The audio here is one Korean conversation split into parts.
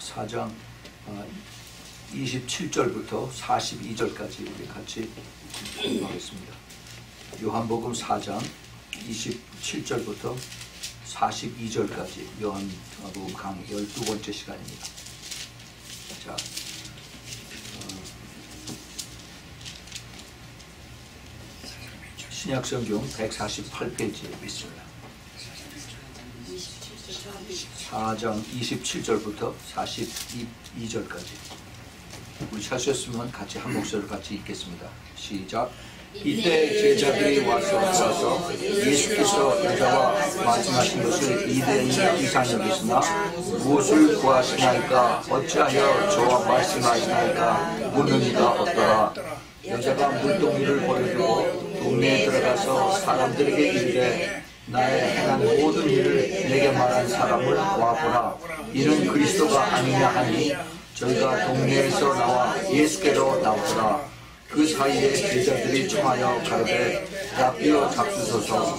4장 27절부터 42절까지 우리 같이 읽어보겠습니다. 요한복음 4장 27절부터 42절까지 요한복음 강의 12번째 시간입니다. 자, 신약성경 148페이지에 있습니다. 4장 27절부터 42절까지 우리 찾으셨으면 같이 한 목소리로 같이 읽겠습니다. 시작. 이때 제자들이 와서 예수께서 여자와 말씀하신 것을 이대인 이상 여기시나 무엇을 구하시나이까 어찌하여 저와 말씀하시나이까 묻는 이가 없더라. 여자가 물동이를 버려두고 동네에 들어가서 사람들에게 이르되 나의 행한 모든 일을 내게 말한 사람을 와보라. 이는 그리스도가 아니냐 하니 저희가 동네에서 나와 예수께로 나오더라. 그 사이에 제자들이 청하여 가로되 라삐어 잡수소서.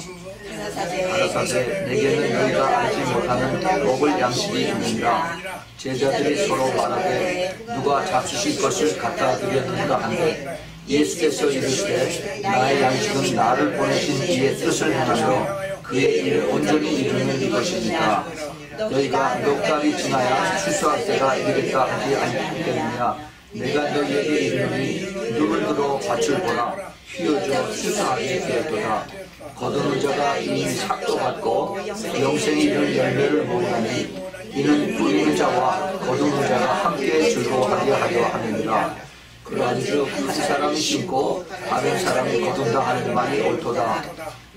가라사대 내게는 너희가 알지 못하는 먹을 양식이 있느니라. 제자들이 서로 말하되 누가 잡수실 것을 갖다 드렸는가 하는데 예수께서 이르시되 나의 양식은 나를 보내신 이의 뜻을 행하며 그의 일을 온전히 이루는 이것이니까 너희가 넉 달이 지나야 추수할 때가 이르겠다 하지 않겠느냐. 내가 너희에게 이르노니 눈을 들어 밭을 보라. 휘어져 추수하게 되었도다. 거두는 자가 이미 삭도 받고 영생이 이를 열매를 모으나니 이는 뿌리는 자와 거두는 자가 함께 즐거워하게 하려 함이니라. 그러한즉 한 사람이 심고 다른 사람이 거둔다 하는 말이 옳도다.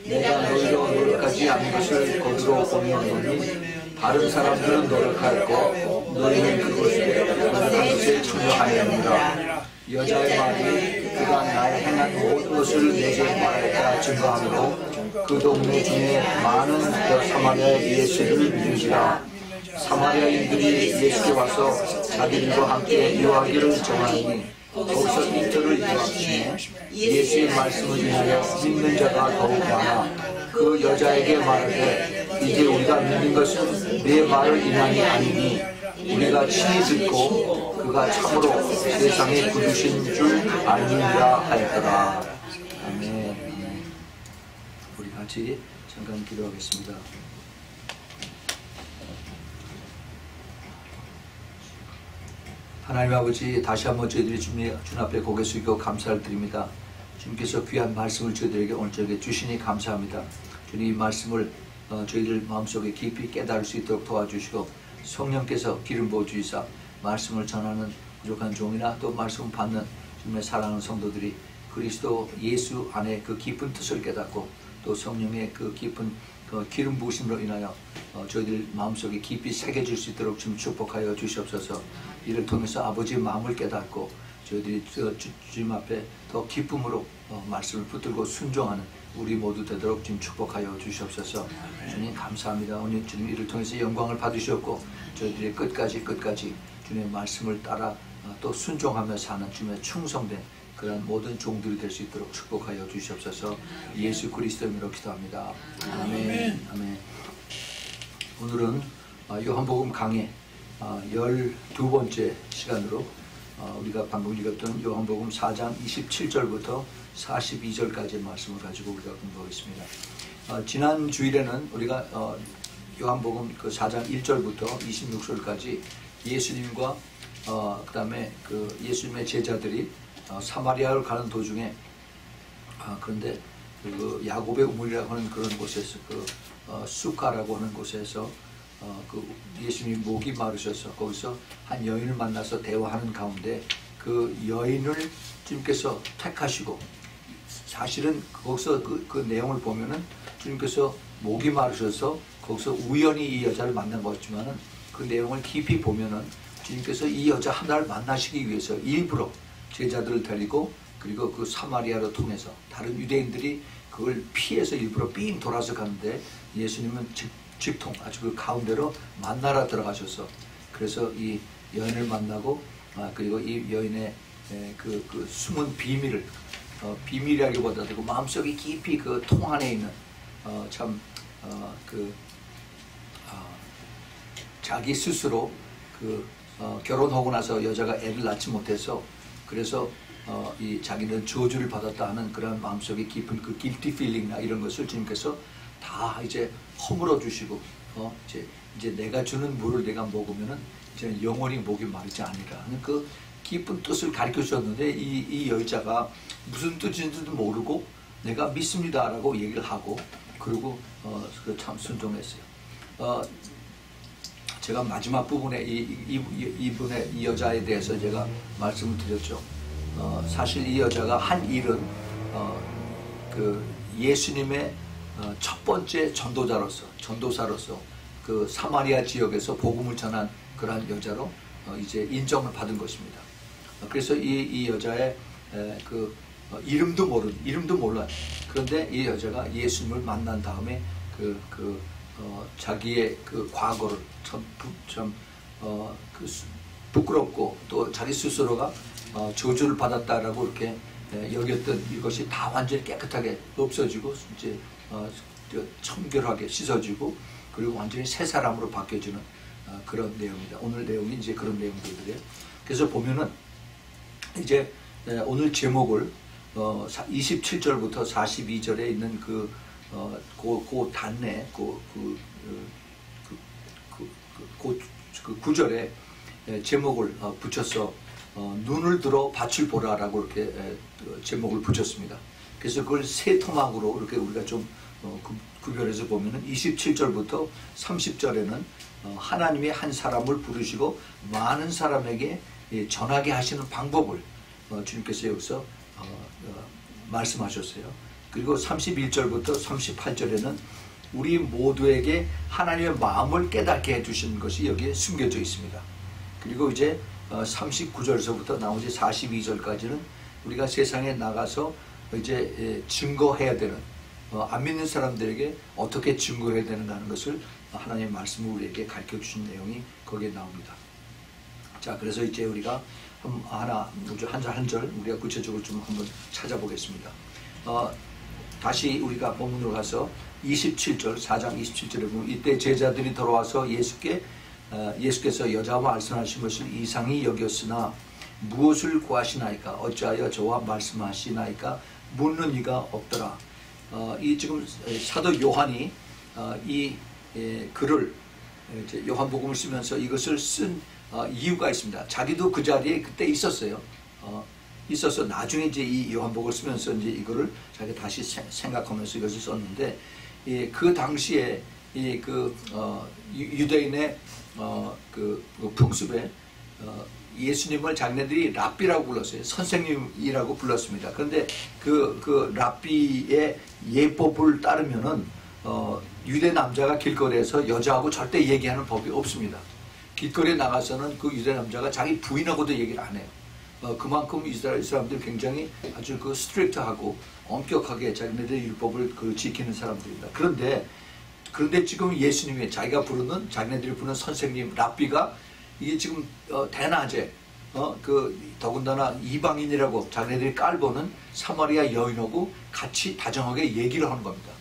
내가 너희로 노력하지 않은 것을 거두러 보내오노니 다른 사람들은 노력하였고 너희는 그것에 노력한 것에 참여하였느니라. 여자의 말이 그가 나의 행한 모든 것을 내게 말하였다 증거하므로 그 동네 중에 많은 사마리아의 예수를 믿으시라. 사마리아인들이 예수께 와서 자기들과 함께 이야기를 정하니 거기서 이틀을 이루었으며 예수의 말씀을 인하여 믿는 자가 더욱 많아. 그 여자에게 말하되 이제 우리가 믿는 것은 내 말을 인함이 아니니 우리가 친히 듣고 그가 참으로 세상에 부르신 줄 아니니라 하였더라. 아멘. 우리 같이 잠깐 기도하겠습니다. 하나님 아버지, 다시 한번 저희들이 주님 앞에 고개 숙이고 감사를 드립니다. 주님께서 귀한 말씀을 저희들에게 오늘 저에게 주시니 감사합니다. 주님 이 말씀을 저희들 마음속에 깊이 깨달을 수 있도록 도와주시고 성령께서 기름 부어주시사 말씀을 전하는 부족한 종이나 또 말씀을 받는 주님의 사랑하는 성도들이 그리스도 예수 안에 그 깊은 뜻을 깨닫고 또 성령의 그 깊은 그 기름 부으심으로 인하여 저희들 마음속에 깊이 새겨질 수 있도록 좀 축복하여 주시옵소서. 이를 통해서 아버지의 마음을 깨닫고 저희들이 주님 앞에 더 기쁨으로 말씀을 붙들고 순종하는 우리 모두 되도록 좀 축복하여 주시옵소서. 주님 감사합니다. 오늘 주님 이를 통해서 영광을 받으셨고 저희들이 끝까지 주님의 말씀을 따라 또 순종하며 사는 주님의 충성된 그런 모든 종들이 될 수 있도록 축복하여 주시옵소서. 예수 그리스도 이름으로 기도합니다. 아멘. 아멘. 오늘은 요한복음 강의 12번째 시간으로 우리가 방금 읽었던 요한복음 4장 27절부터 42절까지의 말씀을 가지고 우리가 공부하겠습니다. 지난 주일에는 우리가 요한복음 그 4장 1절부터 26절까지 예수님과 그 다음에 그 예수님의 제자들이 사마리아를 가는 도중에 그런데 그 야곱의 우물이라고 하는 그런 곳에서 그 수가라고 하는 곳에서 그 예수님 목이 마르셔서 거기서 한 여인을 만나서 대화하는 가운데 그 여인을 주님께서 택하시고 사실은 거기서 그 내용을 보면은 주님께서 목이 마르셔서 거기서 우연히 이 여자를 만난 것 같지만은 그 내용을 깊이 보면은 주님께서 이 여자 하나를 만나시기 위해서 일부러 제자들을 데리고 그리고 그 사마리아로 통해서 다른 유대인들이 그걸 피해서 일부러 삥 돌아서 가는데 예수님은 직통 아주 그 가운데로 만나러 들어가셔서 그래서 이 여인을 만나고 그리고 이 여인의 그 숨은 비밀을 비밀이라기보다도 그 마음속에 깊이 그 통 안에 있는 자기 스스로 그 결혼하고 나서 여자가 애를 낳지 못해서 그래서 이 자기는 저주를 받았다 하는 그런 마음속에 깊은 그 guilty feeling나 이런 것을 주님께서 다 이제 허물어 주시고 이제 내가 주는 물을 내가 먹으면은 이제 영원히 목이 마르지 않으리라 하는 그 깊은 뜻을 가르쳐 주셨는데 이 여자가 무슨 뜻인지도 모르고 내가 믿습니다라고 얘기를 하고 그리고 참 순종했어요. 제가 마지막 부분에 이 여자에 대해서 제가 말씀을 드렸죠. 사실 이 여자가 한 일은 그 예수님의 첫 번째 전도사로서 그 사마리아 지역에서 복음을 전한 그러한 여자로 이제 인정을 받은 것입니다. 그래서 이 여자의 그 이름도 몰라요. 그런데 이 여자가 예수님을 만난 다음에 자기의 그 과거를 참 부끄럽고 또 자기 스스로가 저주를 받았다라고 이렇게 여겼던 이것이 다 완전히 깨끗하게 없어지고 이제 청결하게 씻어지고 그리고 완전히 새 사람으로 바뀌어지는 그런 내용입니다. 오늘 내용이 이제 그런 내용들이에요. 그래서 보면은 이제 오늘 제목을 27절부터 42절에 있는 그 단내 그 구절에 제목을 붙여서 눈을 들어 밭을 보라라고 이렇게 제목을 붙였습니다. 그래서 그걸 세 토막으로 이렇게 우리가 좀 구별해서 보면은 27절부터 30절에는 하나님이 한 사람을 부르시고 많은 사람에게 전하게 하시는 방법을 주님께서 여기서 말씀하셨어요. 그리고 31절부터 38절에는 우리 모두에게 하나님의 마음을 깨닫게 해주시는 것이 여기에 숨겨져 있습니다. 그리고 이제 39절에서부터 나머지 42절까지는 우리가 세상에 나가서 이제 증거해야 되는 안 믿는 사람들에게 어떻게 증거해야 되는가 하는 것을 하나님의 말씀을 우리에게 가르쳐 주신 내용이 거기에 나옵니다. 자, 그래서 이제 우리가 한 절 우리가 구체적으로 좀 한번 찾아보겠습니다. 다시 우리가 본문으로 가서 27절 4장 27절에 보면 이때 제자들이 돌아와서 예수께서 여자와 말씀하신 것을 이상히 여겼으나 무엇을 구하시나이까 어찌하여 저와 말씀하시나이까 묻는 이가 없더라. 이 지금 사도 요한이 이 글을 이제 요한복음을 쓰면서 이것을 쓴 이유가 있습니다. 자기도 그 자리에 그때 있었어요. 있어서 나중에 이제 이 요한복음을 쓰면서 이제 이거를 자기 다시 생각하면서 이것을 썼는데 그 당시에 유대인의 그 풍습에 예수님을 자기네들이 랍비라고 불렀어요. 선생님이라고 불렀습니다. 그런데 그 랍비의 예법을 따르면은 유대 남자가 길거리에서 여자하고 절대 얘기하는 법이 없습니다. 길거리에 나가서는 그 유대 남자가 자기 부인하고도 얘기를 안 해요. 그만큼 이스라엘 사람들이 굉장히 아주 스트릭트하고 엄격하게 자기네들의 율법을 지키는 사람들입니다. 그런데 지금 예수님이 자기네들이 부르는 선생님 랍비가 이게 지금 대낮에 더군다나 이방인이라고 자기네들이 깔보는 사마리아 여인하고 같이 다정하게 얘기를 하는 겁니다.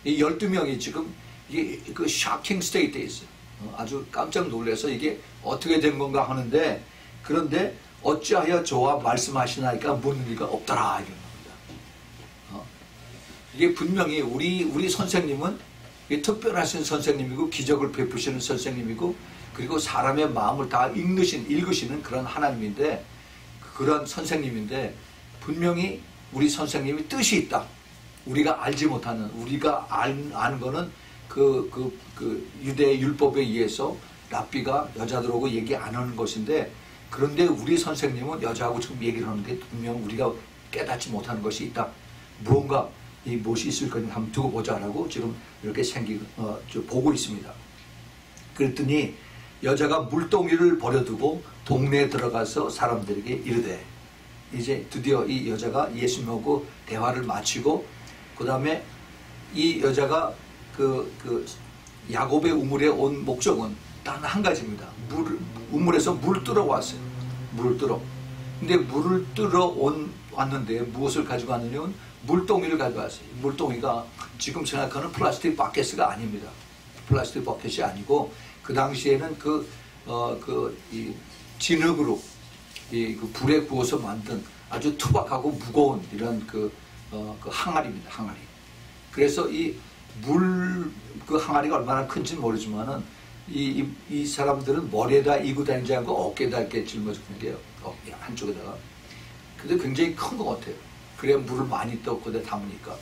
이 12명이 지금 이게 그 샤킹 스테이트에 있어요. 아주 깜짝 놀라서 이게 어떻게 된 건가 하는데 그런데 어찌하여 저와 말씀하시나이까 묻는 이가 없더라 이런 겁니다. 이게 분명히 우리 선생님은 특별하신 선생님이고 기적을 베푸시는 선생님이고 그리고 사람의 마음을 다 읽으시는 그런 하나님인데 그런 선생님인데 분명히 우리 선생님이 뜻이 있다. 우리가 알지 못하는 우리가 아는 거는 그 유대 율법에 의해서 랍비가 여자들하고 얘기 안 하는 것인데 그런데 우리 선생님은 여자하고 지금 얘기를 하는 게 분명 우리가 깨닫지 못하는 것이 있다. 무언가 무엇이 있을 거니 한번 두고 보자라고 지금 이렇게 보고 있습니다. 그랬더니 여자가 물동이를 버려두고 동네에 들어가서 사람들에게 이르되 이제 드디어 이 여자가 예수님하고 대화를 마치고 그 다음에 이 여자가 야곱의 우물에 온 목적은 단 한 가지입니다. 우물에서 물을 뜨러 왔어요. 물을 뜨러. 근데 물을 뜨러 왔는데 무엇을 가지고 왔느냐면 물동이를 가지고 왔어요. 물동이가 지금 생각하는 플라스틱 바켓가 아닙니다. 플라스틱 바켓이 아니고 그 당시에는 진흙으로 그 불에 구워서 만든 아주 투박하고 무거운 이런 그 항아리입니다. 항아리. 그래서 이 그 항아리가 얼마나 큰지 모르지만은 이 사람들은 머리에다 이고 다니지 않고 어깨에다 이렇게 짊어지는 게요. 한쪽에다가. 근데 굉장히 큰 것 같아요. 그래야 물을 많이 떠거기다 담으니까.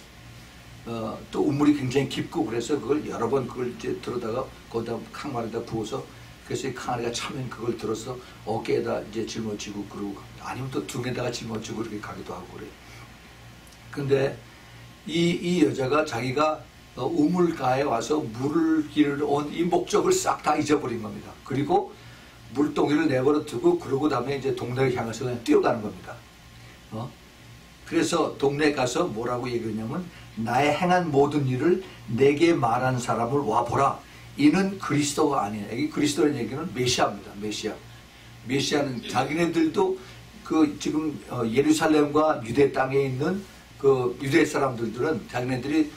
또 우물이 굉장히 깊고 그래서 그걸 여러 번 그걸 이제 들어다가 거기다 항아리에다 부어서 그래서 이 항아리가 차면 그걸 들어서 어깨에다 이제 짊어지고 그러고 아니면 또 등에다가 짊어지고 그렇게 가기도 하고 그래요. 근데 이 여자가 자기가 우물가에 와서 물을 기르러 온 이 목적을 싹 다 잊어버린 겁니다. 그리고 물동이를 내버려 두고 그러고 다음에 이제 동네를 향해서 그냥 뛰어가는 겁니다. 그래서 동네에 가서 뭐라고 얘기하냐면 나의 행한 모든 일을 내게 말하는 사람을 와보라. 이는 그리스도가 아니야. 이 그리스도라는 얘기는 메시아입니다. 메시아. 메시아는 자기네들도 그 지금 예루살렘과 유대 땅에 있는 그 유대 사람들은 자기네들이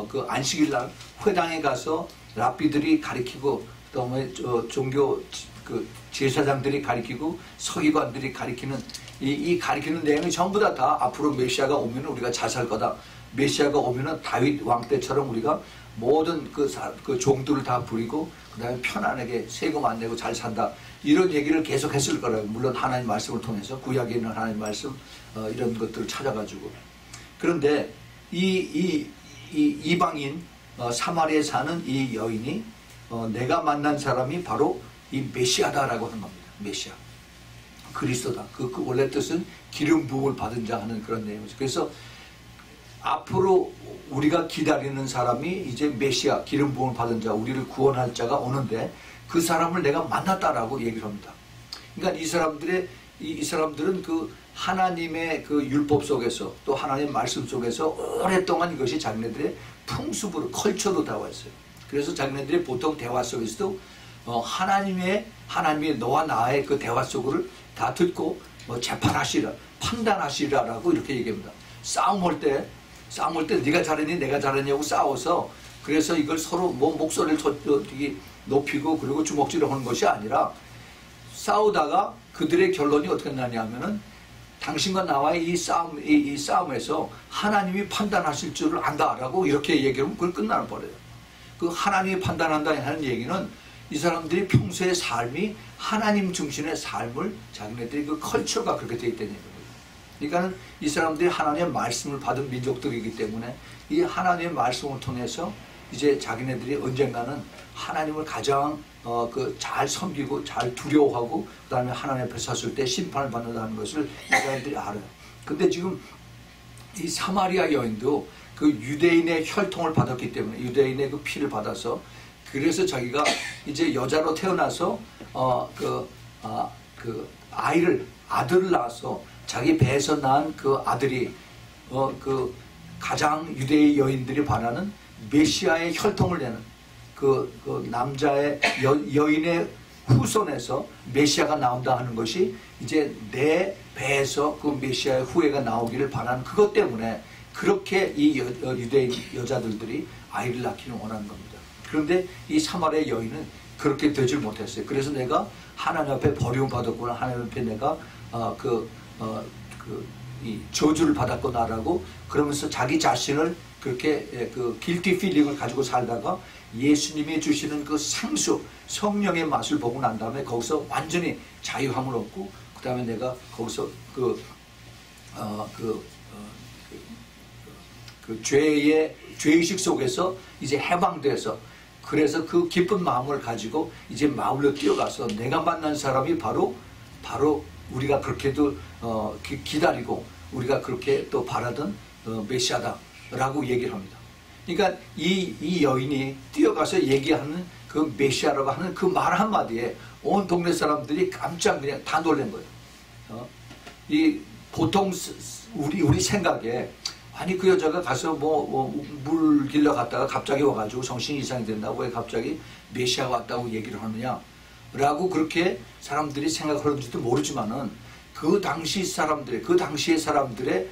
그 안식일 날 회당에 가서 랍비들이 가리키고 그다음에 종교 그 제사장들이 가리키고 서기관들이 가리키는 이 가리키는 내용이 전부 다 앞으로 메시아가 오면 우리가 잘 살 거다. 메시아가 오면은 다윗 왕 때처럼 우리가 모든 그 종들을 다 부리고 그다음에 편안하게 세금 안 내고 잘 산다. 이런 얘기를 계속 했을 거라고. 물론 하나님 말씀을 통해서 구약에 있는 하나님 말씀 이런 것들을 찾아가지고. 그런데 이 이방인 사마리아에 사는 이 여인이 내가 만난 사람이 바로 이 메시아다라고 하는 겁니다. 메시아. 그리스도다. 그 원래 뜻은 기름 부음을 받은 자 하는 그런 내용이죠. 그래서 앞으로 우리가 기다리는 사람이 이제 메시아, 기름 부음을 받은 자, 우리를 구원할 자가 오는데 그 사람을 내가 만났다라고 얘기를 합니다. 그러니까 이 사람들은 그 하나님의 그 율법 속에서 또 하나님의 말씀 속에서 오랫동안 이것이 자기네들의 풍습으로 컬처로 나와 있어요. 그래서 자기네들이 보통 대화 속에서도 하나님의 너와 나의 그 대화 속을 다 듣고 재판하시라, 판단하시라라고 이렇게 얘기합니다. 싸움할 때 네가 잘했니 내가 잘했냐고 싸워서 그래서 이걸 서로 목소리를 높이고 그리고 주먹질을 하는 것이 아니라 싸우다가 그들의 결론이 어떻게 나냐면은 당신과 나와의 이 싸움에서 하나님이 판단하실 줄을 안다라고 이렇게 얘기하면 그걸 끝나는 버려요. 그 하나님이 판단한다 하는 얘기는 이 사람들이 평소의 삶이 하나님 중심의 삶을 자기네들이 그 컬처가 그렇게 되어 있다는 얘기입니다. 그러니까는 이 사람들이 하나님의 말씀을 받은 민족들이기 때문에 이 하나님의 말씀을 통해서 이제 자기네들이 언젠가는 하나님을 가장 잘 섬기고 잘 두려워하고 그 다음에 하나님 앞에 섰을 때 심판을 받는다는 것을 이 사람들이 알아요. 근데 지금 이 사마리아 여인도 그 유대인의 혈통을 받았기 때문에 유대인의 그 피를 받아서 그래서 자기가 이제 여자로 태어나서 아들을 낳아서 자기 배에서 낳은 그 아들이 그 가장 유대의 여인들이 바라는 메시아의 혈통을 내는 그 남자의 여인의 후손에서 메시아가 나온다 하는 것이 이제 내 배에서 그 메시아의 후예가 나오기를 바라는 그것 때문에 그렇게 이 유대인 여자들이 아이를 낳기를 원하는 겁니다. 그런데 이 사마리아 여인은 그렇게 되질 못했어요. 그래서 내가 하나님 앞에 버리움 받았구나. 하나님 앞에 내가 이 저주를 받았구나라고 그러면서 자기 자신을 그렇게 그 길티 필링을 가지고 살다가 예수님이 주시는 그 생수 성령의 맛을 보고 난 다음에 거기서 완전히 자유함을 얻고 그 다음에 내가 거기서 그 죄의식 속에서 이제 해방돼서 그래서 그 기쁜 마음을 가지고 이제 마을로 뛰어가서 내가 만난 사람이 바로 우리가 그렇게도 기다리고 우리가 그렇게 또 바라던 메시아다라고 얘기를 합니다. 그러니까 이 여인이 뛰어가서 얘기하는 그 메시아라고 하는 그 말 한마디에 온 동네 사람들이 깜짝 그냥 다 놀란 거예요. 이 보통 우리 생각에 아니 그 여자가 가서 물 길러 갔다가 갑자기 와가지고 정신이 이상이 된다고 왜 갑자기 메시아가 왔다고 얘기를 하느냐 라고 그렇게 사람들이 생각하는지도 모르지만은 그 당시의 사람들의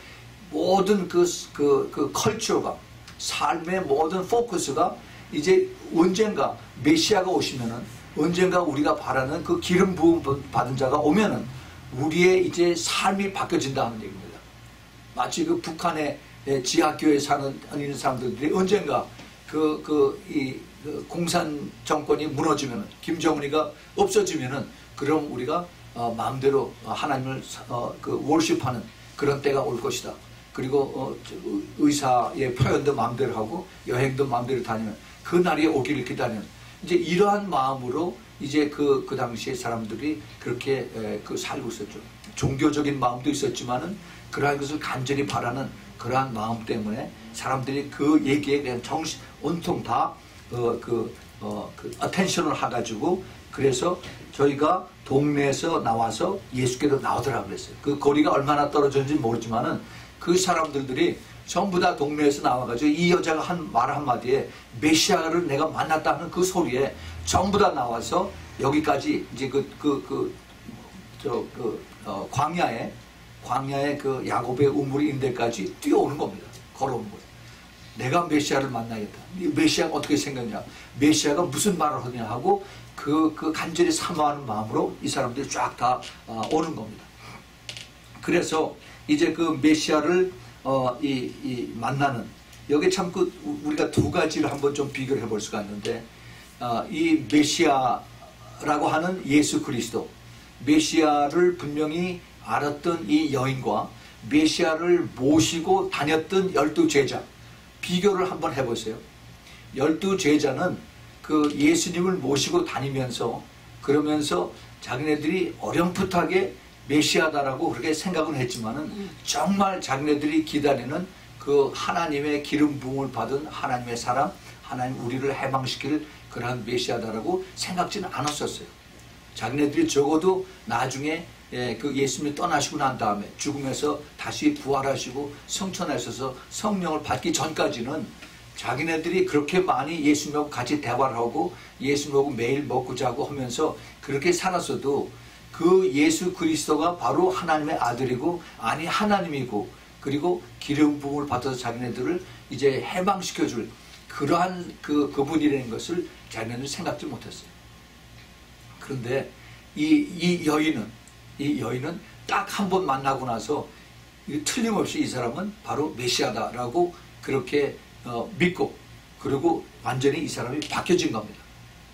모든 그 컬처가 삶의 모든 포커스가 이제 언젠가 메시아가 오시면은 언젠가 우리가 바라는 그 기름 부음 받은 자가 오면은 우리의 이제 삶이 바뀌어진다는 얘기입니다. 마치 그 북한의 지하교에 있는 사람들이 언젠가 그 공산 정권이 무너지면은, 김정은이가 없어지면은, 그럼 우리가 마음대로 하나님을 월십하는 그런 때가 올 것이다. 그리고 의사의 표현도 마음대로 하고 여행도 마음대로 다니면 그 날이 오기를 기다리는, 이제 이러한 마음으로 이제 그 당시에 사람들이 그렇게 살고 있었죠. 종교적인 마음도 있었지만은 그러한 것을 간절히 바라는 그러한 마음 때문에 사람들이 그 얘기에 그냥 온통 다 attention을 해가지고, 그래서 저희가 동네에서 나와서 예수께로 나오더라고 그랬어요. 그 거리가 얼마나 떨어졌는지 모르지만은 그 사람들이 전부 다 동네에서 나와가지고 이 여자가 한 말 한마디에 메시아를 내가 만났다는 그 소리에 전부 다 나와서 여기까지 이제 광야에 그 야곱의 우물이 있는 데까지 뛰어오는 겁니다. 걸어오는 거예요. 내가 메시아를 만나겠다. 이 메시아가 어떻게 생겼냐, 메시아가 무슨 말을 하냐 하고 그 간절히 사모하는 마음으로 이 사람들이 쫙 다 오는 겁니다. 그래서 이제 그 메시아를 만나는, 여기 참 우리가 두 가지를 한번 좀 비교를 해볼 수가 있는데, 이 메시아라고 하는 예수 그리스도, 메시아를 분명히 알았던 이 여인과 메시아를 모시고 다녔던 12제자, 비교를 한번 해보세요. 12제자는 그 예수님을 모시고 다니면서, 그러면서 자기네들이 어렴풋하게 메시아다라고 그렇게 생각은 했지만은 정말 자기네들이 기다리는 그 하나님의 기름 부음을 받은 하나님의 사람, 하나님 우리를 해방시킬 그러한 메시아다라고 생각지는 않았었어요. 자기네들이 적어도 나중에 그 예수님이 떠나시고 난 다음에 죽음에서 다시 부활하시고 성천하셔서 성령을 받기 전까지는 자기네들이 그렇게 많이 예수님하고 같이 대화를 하고 예수님하고 매일 먹고 자고 하면서 그렇게 살았어도 그 예수 그리스도가 바로 하나님의 아들이고, 아니 하나님이고, 그리고 기름 부음을 받아서 자기네들을 이제 해방시켜줄 그러한 그분이라는 것을 자기네들은 생각지 못했어요. 그런데 이 여인은 딱 한 번 만나고 나서 틀림없이 이 사람은 바로 메시아다라고 그렇게 믿고, 그리고 완전히 이 사람이 바뀌어진 겁니다.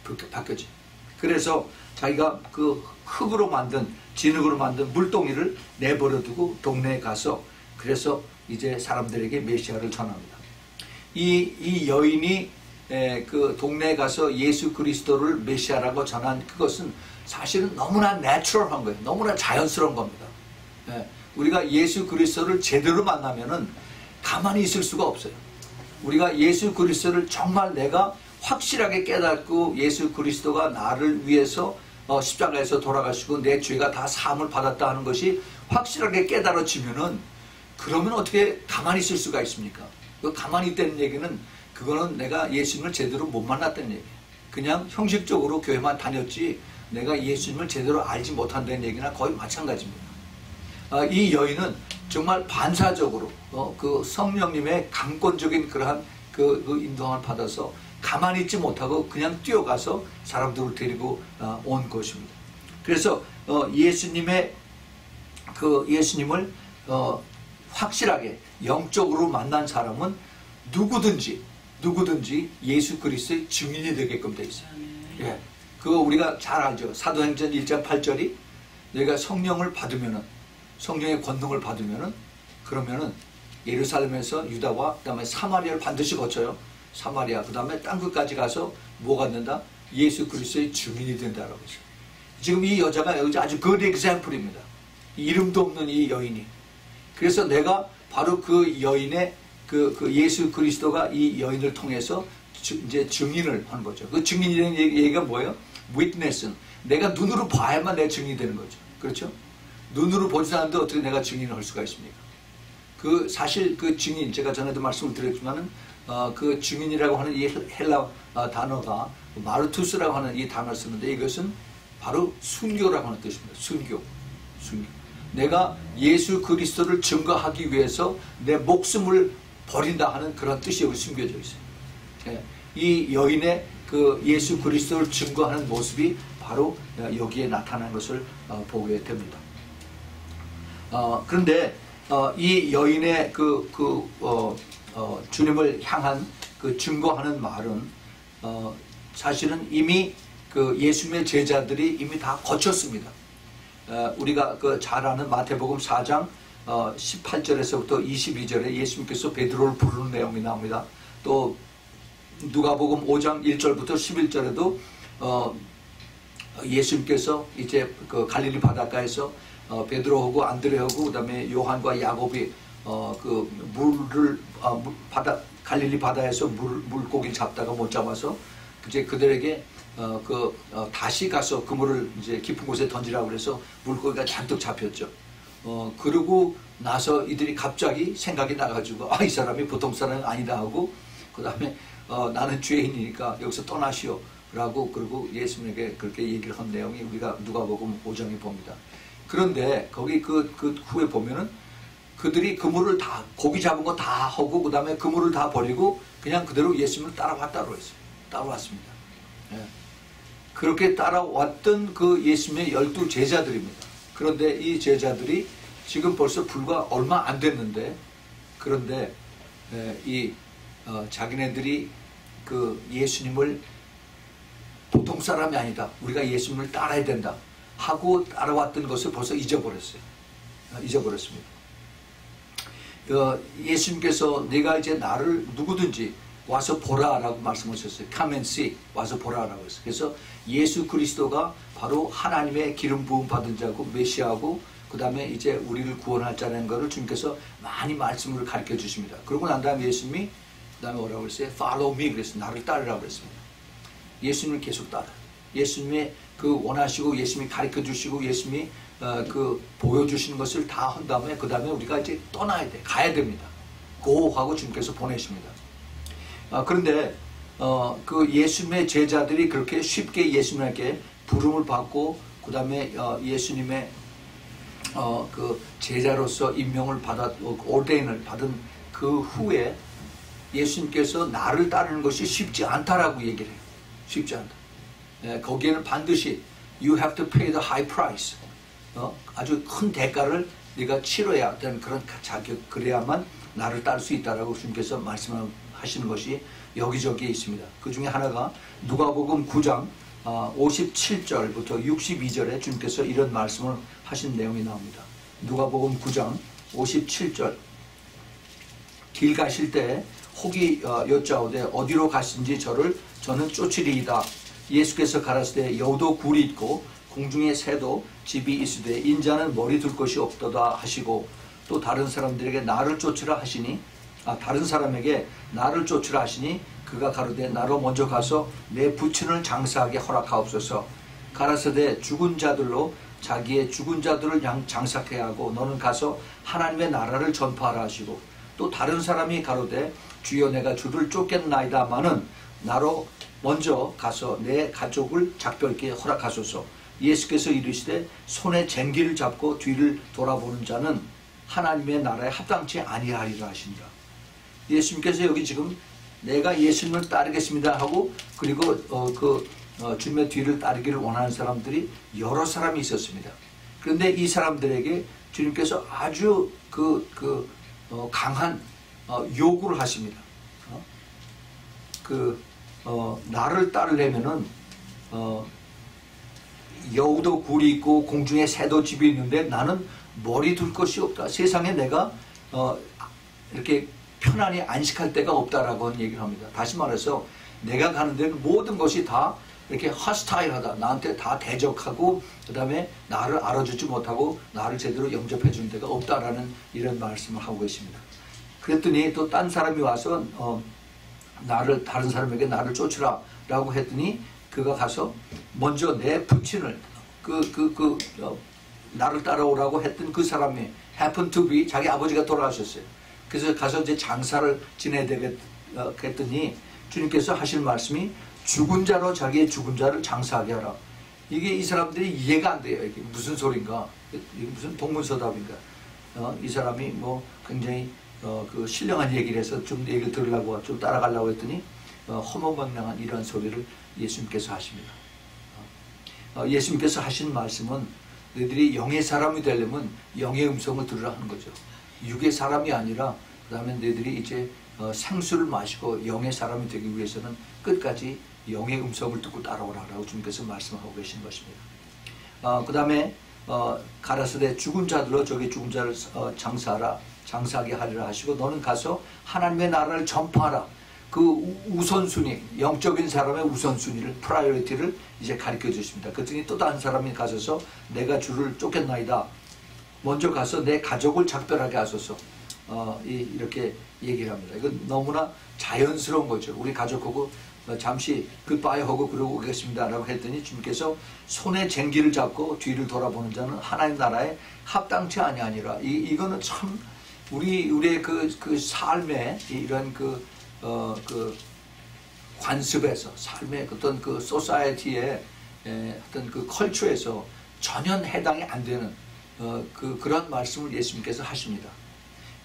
그렇게 바뀌어진. 그래서 자기가 그 진흙으로 만든 물동이를 내버려두고 동네에 가서, 그래서 이제 사람들에게 메시아를 전합니다. 이 여인이 그 동네에 가서 예수 그리스도를 메시아라고 전한 그것은 사실은 너무나 내추럴한 거예요. 너무나 자연스러운 겁니다. 우리가 예수 그리스도를 제대로 만나면은 가만히 있을 수가 없어요. 우리가 예수 그리스도를 정말 내가 확실하게 깨닫고 예수 그리스도가 나를 위해서 십자가에서 돌아가시고 내 죄가 다 사함을 받았다 하는 것이 확실하게 깨달아지면은, 그러면 어떻게 가만히 있을 수가 있습니까? 가만히 있다는 얘기는 그거는 내가 예수님을 제대로 못 만났다는 얘기예요. 그냥 형식적으로 교회만 다녔지 내가 예수님을 제대로 알지 못한다는 얘기나 거의 마찬가지입니다. 이 여인은 정말 반사적으로 그 성령님의 강권적인 그러한 그 인도함을 받아서 가만히 있지 못하고 그냥 뛰어가서 사람들을 데리고 온 것입니다. 그래서 예수님을 확실하게 영적으로 만난 사람은 누구든지 예수 그리스도의 증인이 되게끔 되어 있어요. 예, 그거 우리가 잘 알죠. 사도행전 1장 8절이 내가 성령을 받으면은, 성령의 권능을 받으면은, 그러면은 예루살렘에서 유다와 그다음에 사마리아를 반드시 거쳐요. 사마리아, 그 다음에 땅 끝까지 가서 뭐가 된다? 예수 그리스도의 증인이 된다라고 했어요. 지금 이 여자가 여기 아주 good example입니다. 이름도 없는 이 여인이. 그래서 내가 바로 그 여인의 그 예수 그리스도가 이 여인을 통해서 이제 증인을 하는 거죠. 그 증인이라는 얘기가 뭐예요? witness는 내가 눈으로 봐야만 내 증인이 되는 거죠. 그렇죠? 눈으로 보지 않는데 어떻게 내가 증인을 할 수가 있습니까? 사실 그 증인, 제가 전에도 말씀을 드렸지만은 그 증인이라고 하는 이 헬라 단어가 마르투스라고 하는 이 단어를 쓰는데, 이것은 바로 순교라고 하는 뜻입니다. 순교. 내가 예수 그리스도를 증거하기 위해서 내 목숨을 버린다 하는 그런 뜻이 여기 숨겨져 있어요. 이 여인의 그 예수 그리스도를 증거하는 모습이 바로 여기에 나타난 것을 보게 됩니다. 그런데 이 여인의 주님을 향한 그 증거하는 말은 사실은 이미 그 예수님의 제자들이 이미 다 거쳤습니다. 우리가 잘 아는 마태복음 4장 18절에서부터 22절에 예수님께서 베드로를 부르는 내용이 나옵니다. 또 누가복음 5장 1절부터 11절에도 예수님께서 이제 그 갈릴리 바닷가에서 베드로하고 안드레하고 그다음에 요한과 야곱이 갈릴리 바다에서 물고기를 잡다가 못 잡아서 이제 그들에게 다시 가서 그물을 이제 깊은 곳에 던지라고 그래서 물고기가 잔뜩 잡혔죠. 그러고 나서 이들이 갑자기 생각이 나가지고 이 사람이 보통 사람은 아니다 하고 그 다음에 나는 죄인이니까 여기서 떠나시오 라고 그리고 예수님에게 그렇게 얘기를 한 내용이 우리가 누가복음 5장에 봅니다. 그런데 거기 그 후에 보면은 그들이 그물을 다 고기 잡은 거 다 하고 그 다음에 그물을 다 버리고 그냥 그대로 예수님을 따라왔다고 했어요. 따라왔습니다. 예. 그렇게 따라왔던 그 예수님의 12 제자들입니다. 그런데 이 제자들이 지금 벌써 불과 얼마 안 됐는데 그런데 자기네들이 그 예수님을 보통 사람이 아니다. 우리가 예수님을 따라야 된다. 하고 따라왔던 것을 벌써 잊어버렸어요. 잊어버렸습니다. 예수님께서 내가 이제 나를 누구든지 와서 보라라고 말씀하셨어요. Come and see. 와서 보라라고 했어요. 그래서 예수 그리스도가 바로 하나님의 기름 부음 받은 자고 메시아고 그 다음에 이제 우리를 구원할 자라는 것을 주님께서 많이 말씀을 가르쳐 주십니다. 그러고 난 다음에 예수님이 그 다음에 뭐라고 그랬어요? Follow me 그랬어요. 나를 따르라고 그랬습니다. 예수님을 계속 따라. 예수님의 그 원하시고 예수님이 가르쳐 주시고 예수님이 보여주시는 것을 다 한 다음에 그 다음에 우리가 이제 떠나야 돼. 가야 됩니다. Go 하고 주님께서 보내십니다. 그런데 그 예수님의 제자들이 그렇게 쉽게 예수님에게 부름을 받고 그 다음에 예수님의 그 제자로서 임명을 받아 ordain을 받은 그 후에 예수님께서 나를 따르는 것이 쉽지 않다라고 얘기를 해요. 쉽지 않다. 거기에는 반드시 you have to pay the high price. 아주 큰 대가를 네가 치러야 되는 그런 자격 그래야만 나를 따를 수 있다라고 주님께서 말씀하시는 것이 여기저기에 있습니다. 그 중에 하나가 누가복음 9장 57절부터 62절에 주님께서 이런 말씀을 하신 내용이 나옵니다. 누가복음 9장 57절 길 가실 때 혹이 여짜오되 어디로 가신지 저는 쫓으리이다. 예수께서 가라사대 여우도 굴이 있고 공중에 새도 집이 있으되 인자는 머리 둘 것이 없도다 하시고 또 다른 사람들에게 나를 쫓으라 하시니 다른 사람에게 나를 쫓으라 하시니 그가 가로되 나로 먼저 가서 내 부친을 장사하게 허락하옵소서. 가라사대 죽은 자들로 자기의 죽은 자들을 장사케 하고 너는 가서 하나님의 나라를 전파하라 하시고 또 다른 사람이 가로되 주여 내가 주를 쫓겠나이다마는 나로 먼저 가서 내 가족을 작별케 허락하소서. 예수께서 이르시되 손에 쟁기를 잡고 뒤를 돌아보는 자는 하나님의 나라에 합당치 아니하리라 하신다. 예수님께서 여기 지금 내가 예수님을 따르겠습니다 하고 그리고 주님의 뒤를 따르기를 원하는 사람들이 여러 사람이 있었습니다. 그런데 이 사람들에게 주님께서 아주 강한 요구를 하십니다. 나를 따르려면은 여우도 굴이 있고 공중에 새도 집이 있는데 나는 머리 둘 것이 없다. 세상에 내가 이렇게 편안히 안식할 데가 없다라고 하는 얘기를 합니다. 다시 말해서 내가 가는 데는 모든 것이 다 이렇게 허스타일하다. 나한테 다 대적하고 그 다음에 나를 알아주지 못하고 나를 제대로 영접해 주는 데가 없다라는 이런 말씀을 하고 계십니다. 그랬더니 또 딴 사람이 와서 다른 사람에게 나를 쫓으라 라고 했더니 그가 가서 먼저 내 부친을 나를 따라오라고 했던 그 사람이 happen to be 자기 아버지가 돌아가셨어요. 그래서 가서 이제 장사를 지내야 되겠더니 주님께서 하실 말씀이 죽은 자로 자기의 죽은 자를 장사하게 하라. 이게 이 사람들이 이해가 안 돼요. 이게 무슨 소린가? 이게 무슨 동문서답인가? 이 사람이 뭐 굉장히 신령한 얘기를 해서 좀 얘기를 들으려고 좀 따라가려고 했더니 허무맹랑한 이러한 소리를 예수님께서 하십니다. 예수님께서 하신 말씀은 너희들이 영의 사람이 되려면 영의 음성을 들으라 하는 거죠. 육의 사람이 아니라 그 다음에 너희들이 이제 생수를 마시고 영의 사람이 되기 위해서는 끝까지 영의 음성을 듣고 따라오라고 주님께서 말씀하고 계신 것입니다. 그 다음에 가라사대 죽은 자들로 저기 죽은 자를 장사하게 하리라 하시고 너는 가서 하나님의 나라를 전파하라. 그 우선순위, 영적인 사람의 우선순위를, 프라이어리티를 이제 가르쳐 주십니다. 그랬더니 또 다른 사람이 가서서 내가 주를 쫓겼나이다. 먼저 가서 내 가족을 작별하게 하소서. 이렇게 얘기를 합니다. 이건 너무나 자연스러운 거죠. 우리 가족하고 잠시 굿바이 하고 그러고 오겠습니다 라고 했더니 주님께서 손에 쟁기를 잡고 뒤를 돌아보는 자는 하나님 나라에 합당치 아니하니라. 이거는 참 우리의 그 삶에 이런 그 관습에서 삶의 어떤 그 소사이어티의 어떤 그 컬처에서 전혀 해당이 안 되는 그런 말씀을 예수님께서 하십니다.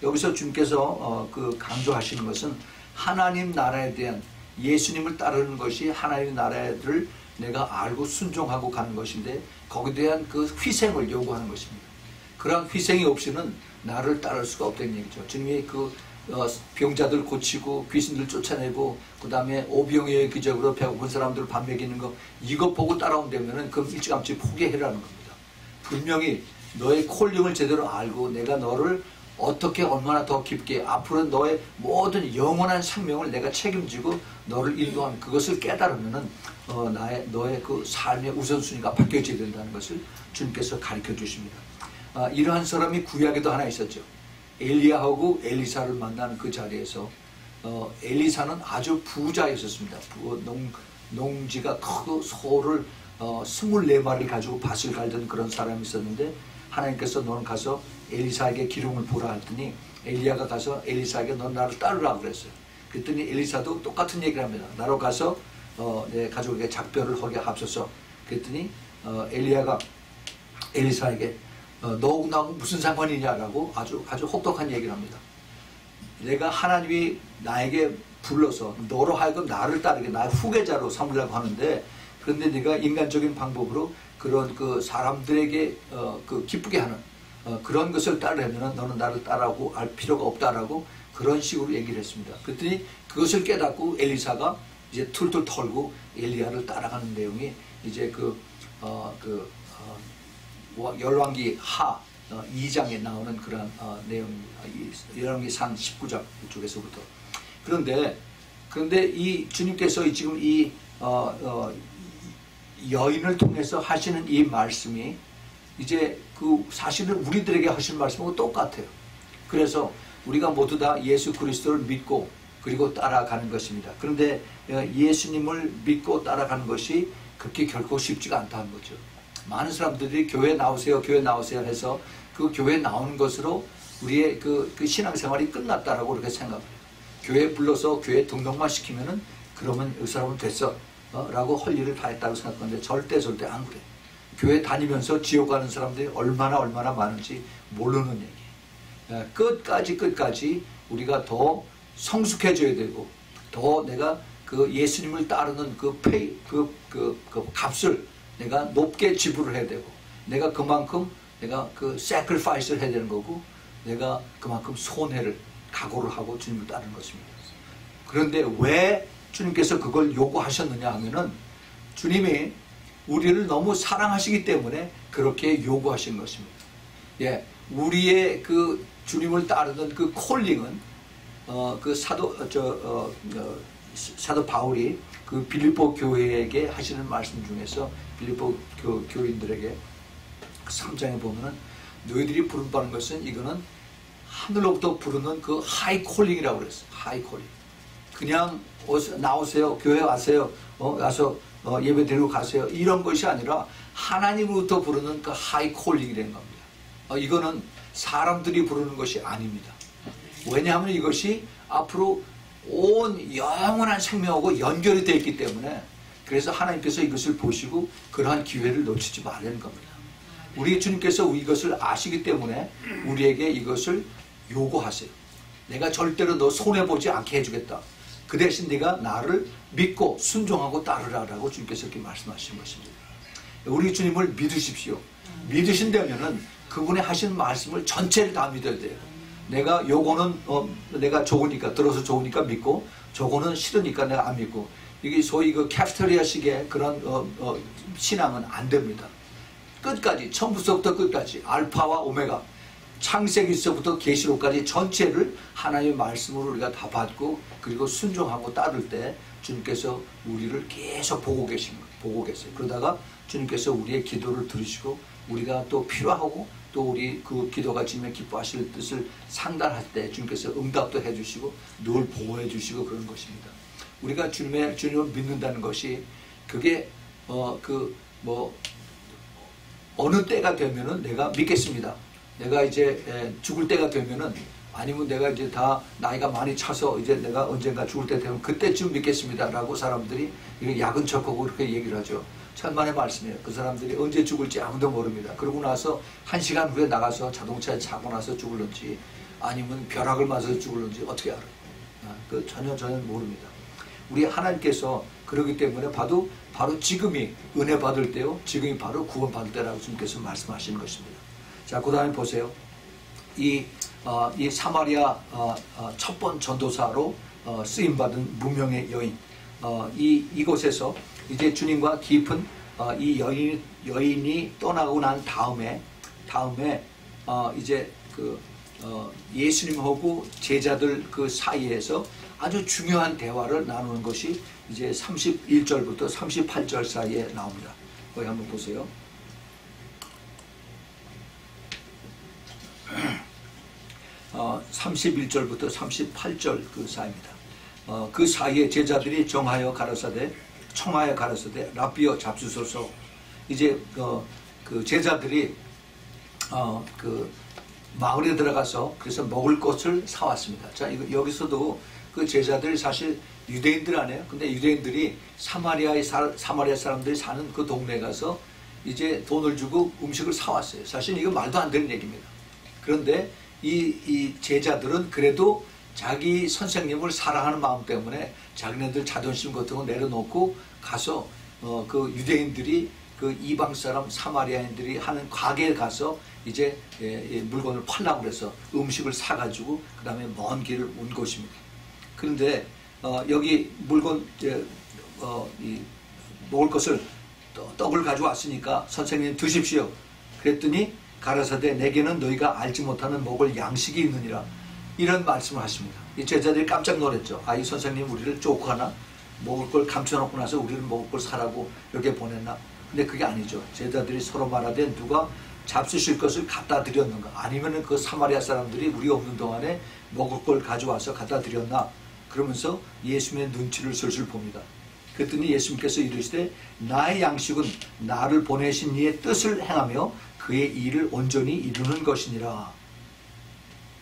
여기서 주님께서 강조하시는 것은 하나님 나라에 대한 예수님을 따르는 것이 하나님 나라를 내가 알고 순종하고 가는 것인데 거기에 대한 그 희생을 요구하는 것입니다. 그런 희생이 없이는 나를 따를 수가 없다는 얘기죠. 주님이 그 병자들 고치고 귀신들 쫓아내고 그 다음에 오병이어의 기적으로 배고픈 사람들 밥 먹이는 거 이것 보고 따라온다면 그럼 일찌감치 포기해라는 겁니다. 분명히 너의 콜링을 제대로 알고 내가 너를 어떻게 얼마나 더 깊게 앞으로 너의 모든 영원한 생명을 내가 책임지고 너를 인도하는 그것을 깨달으면은 너의 그 삶의 우선순위가 바뀌어져야 된다는 것을 주님께서 가르쳐 주십니다. 이러한 사람이 구약에도 하나 있었죠. 엘리야하고 엘리사를 만나는 그 자리에서 엘리사는 아주 부자였었습니다. 농지가 크고 소를 24마리를 가지고 밭을 갈던 그런 사람이 있었는데 하나님께서 너는 가서 엘리사에게 기름을 부으라 했더니 엘리야가 가서 엘리사에게 넌 나를 따르라 그랬어요. 그랬더니 엘리사도 똑같은 얘기를 합니다. 나로 가서 내 가족에게 작별을 하게 하소서. 그랬더니 엘리야가 엘리사에게 너하고 나하고 무슨 상관이냐라고 아주 혹독한 얘기를 합니다. 내가 하나님이 나에게 불러서 너로 하여금 나를 따르게 나의 후계자로 삼으려고 하는데 그런데 네가 인간적인 방법으로 그런 그 사람들에게 그 기쁘게 하는 그런 것을 따르려면 너는 나를 따라오고 알 필요가 없다라고 그런 식으로 얘기를 했습니다. 그랬더니 그것을 깨닫고 엘리사가 이제 툴툴 털고 엘리야를 따라가는 내용이 이제 열왕기 하 2장에 나오는 그런 내용입니다. 열왕기 상 19장 이쪽에서부터. 그런데 이 주님께서 지금 이 여인을 통해서 하시는 이 말씀이 이제 사실은 우리들에게 하신 말씀하고 똑같아요. 그래서 우리가 모두 다 예수 그리스도를 믿고 그리고 따라가는 것입니다. 그런데 예수님을 믿고 따라가는 것이 그렇게 결코 쉽지가 않다는 거죠. 많은 사람들이 교회 나오세요 해서 그 교회 나오는 것으로 우리의 그 신앙생활이 끝났다라고 그렇게 생각해요. 교회 불러서 교회 등록만 시키면은 그러면 이 사람은 됐어 라고 할 일을 다 했다고 생각하는데 절대 안 그래. 교회 다니면서 지옥 가는 사람들이 얼마나 많은지 모르는 얘기. 끝까지 우리가 더 성숙해져야 되고 더 내가 그 예수님을 따르는 그 값을 내가 높게 지불을 해야 되고 내가 그만큼 내가 그 sacrifice를 해야 되는 거고 내가 그만큼 손해를 각오를 하고 주님을 따르는 것입니다. 그런데 왜 주님께서 그걸 요구하셨느냐 하면은 주님이 우리를 너무 사랑하시기 때문에 그렇게 요구하신 것입니다. 예, 우리의 그 주님을 따르는 그 콜링은 그 사도 바울이 그 빌립보 교회에게 하시는 말씀 중에서 빌립보 교인들에게 3장에 보면은 너희들이 부름받는 것은 이거는 하늘로부터 부르는 그 하이 콜링이라고 그랬어요. 하이 콜링. 그냥 나오세요. 교회 와세요. 와서 예배 드리고 가세요. 이런 것이 아니라 하나님으로부터 부르는 그 하이 콜링이 된 겁니다. 이거는 사람들이 부르는 것이 아닙니다. 왜냐하면 이것이 앞으로 온 영원한 생명하고 연결이 되어 있기 때문에 그래서 하나님께서 이것을 보시고 그러한 기회를 놓치지 말라는 겁니다. 우리 주님께서 이것을 아시기 때문에 우리에게 이것을 요구하세요. 내가 절대로 너 손해보지 않게 해주겠다. 그 대신 네가 나를 믿고 순종하고 따르라라고 주님께서 이렇게 말씀하신 것입니다. 우리 주님을 믿으십시오. 믿으신다면은 그분의 하신 말씀을 전체를 다 믿어야 돼요. 내가 요거는 내가 좋으니까 들어서 좋으니까 믿고 저거는 싫으니까 내가 안 믿고, 이게 소위 그 캐프테리아식의 그런 신앙은 안 됩니다. 끝까지 처음부터 끝까지 알파와 오메가, 창세기서부터 계시록까지 전체를 하나님의 말씀으로 우리가 다 받고 그리고 순종하고 따를 때 주님께서 우리를 계속 보고 계세요. 그러다가 주님께서 우리의 기도를 들으시고 우리가 또 필요하고 또 우리 그 기도가 주님의 기뻐하실 뜻을 상달할 때 주님께서 응답도 해주시고 늘 보호해 주시고 그런 것입니다. 우리가 주님을 믿는다는 것이 그게 어느 때가 되면은 내가 믿겠습니다. 내가 이제 죽을 때가 되면은, 아니면 내가 이제 다 나이가 많이 차서 이제 내가 언젠가 죽을 때 되면 그때쯤 믿겠습니다 라고 사람들이 야근 척하고 그렇게 얘기를 하죠. 천만의 말씀이에요. 그 사람들이 언제 죽을지 아무도 모릅니다. 그러고 나서 1시간 후에 나가서 자동차에 차고 나서 죽을런지 아니면 벼락을 맞아서 죽을런지 어떻게 알아요? 전혀 모릅니다. 우리 하나님께서 그러기 때문에 바로 지금이 은혜 받을 때요, 지금이 바로 구원 받을 때라고 주님께서 말씀하시는 것입니다. 자, 그 다음에 보세요. 이 사마리아 첫 번 전도사로 쓰임받은 무명의 여인, 이곳에서 이제 주님과 깊은 이 여인이 떠나고 난 다음에 이제 예수님하고 제자들 그 사이에서 아주 중요한 대화를 나누는 것이 이제 31절부터 38절 사이에 나옵니다. 거기 한번 보세요. 31절부터 38절 그 사이입니다. 그 사이에 제자들이 청하여 가라사대 라비여 잡수소서. 이제 그 제자들이 그 마을에 들어가서 그래서 먹을 것을 사왔습니다. 자, 여기서도 그 제자들이 사실 유대인들 아니에요. 근데 유대인들이 사마리아 사람들이 사는 그 동네에 가서 이제 돈을 주고 음식을 사왔어요. 사실 이거 말도 안 되는 얘기입니다. 그런데 이 제자들은 그래도 자기 선생님을 사랑하는 마음 때문에 자기네들 자존심 같은 거 내려놓고 가서 그 유대인들이 그 이방 사람 사마리아인들이 하는 가게에 가서 이제 물건을 팔라고 그래서 음식을 사가지고 그 다음에 먼 길을 온 것입니다. 그런데 여기 물건 먹을 것을 떡을 가져왔으니까 선생님 드십시오. 그랬더니 가라사대 내게는 너희가 알지 못하는 먹을 양식이 있느니라, 이런 말씀을 하십니다. 이 제자들이 깜짝 놀랐죠. 이 선생님 우리를 쫓고 가나? 먹을 걸 감춰놓고 나서 우리를 먹을 걸 사라고 이렇게 보냈나? 근데 그게 아니죠. 제자들이 서로 말하되 누가 잡수실 것을 갖다 드렸는가? 아니면 그 사마리아 사람들이 우리 없는 동안에 먹을 걸 가져와서 갖다 드렸나? 그러면서 예수님의 눈치를 슬슬 봅니다. 그랬더니 예수님께서 이르시되 나의 양식은 나를 보내신 이의 뜻을 행하며 그의 일을 온전히 이루는 것이니라.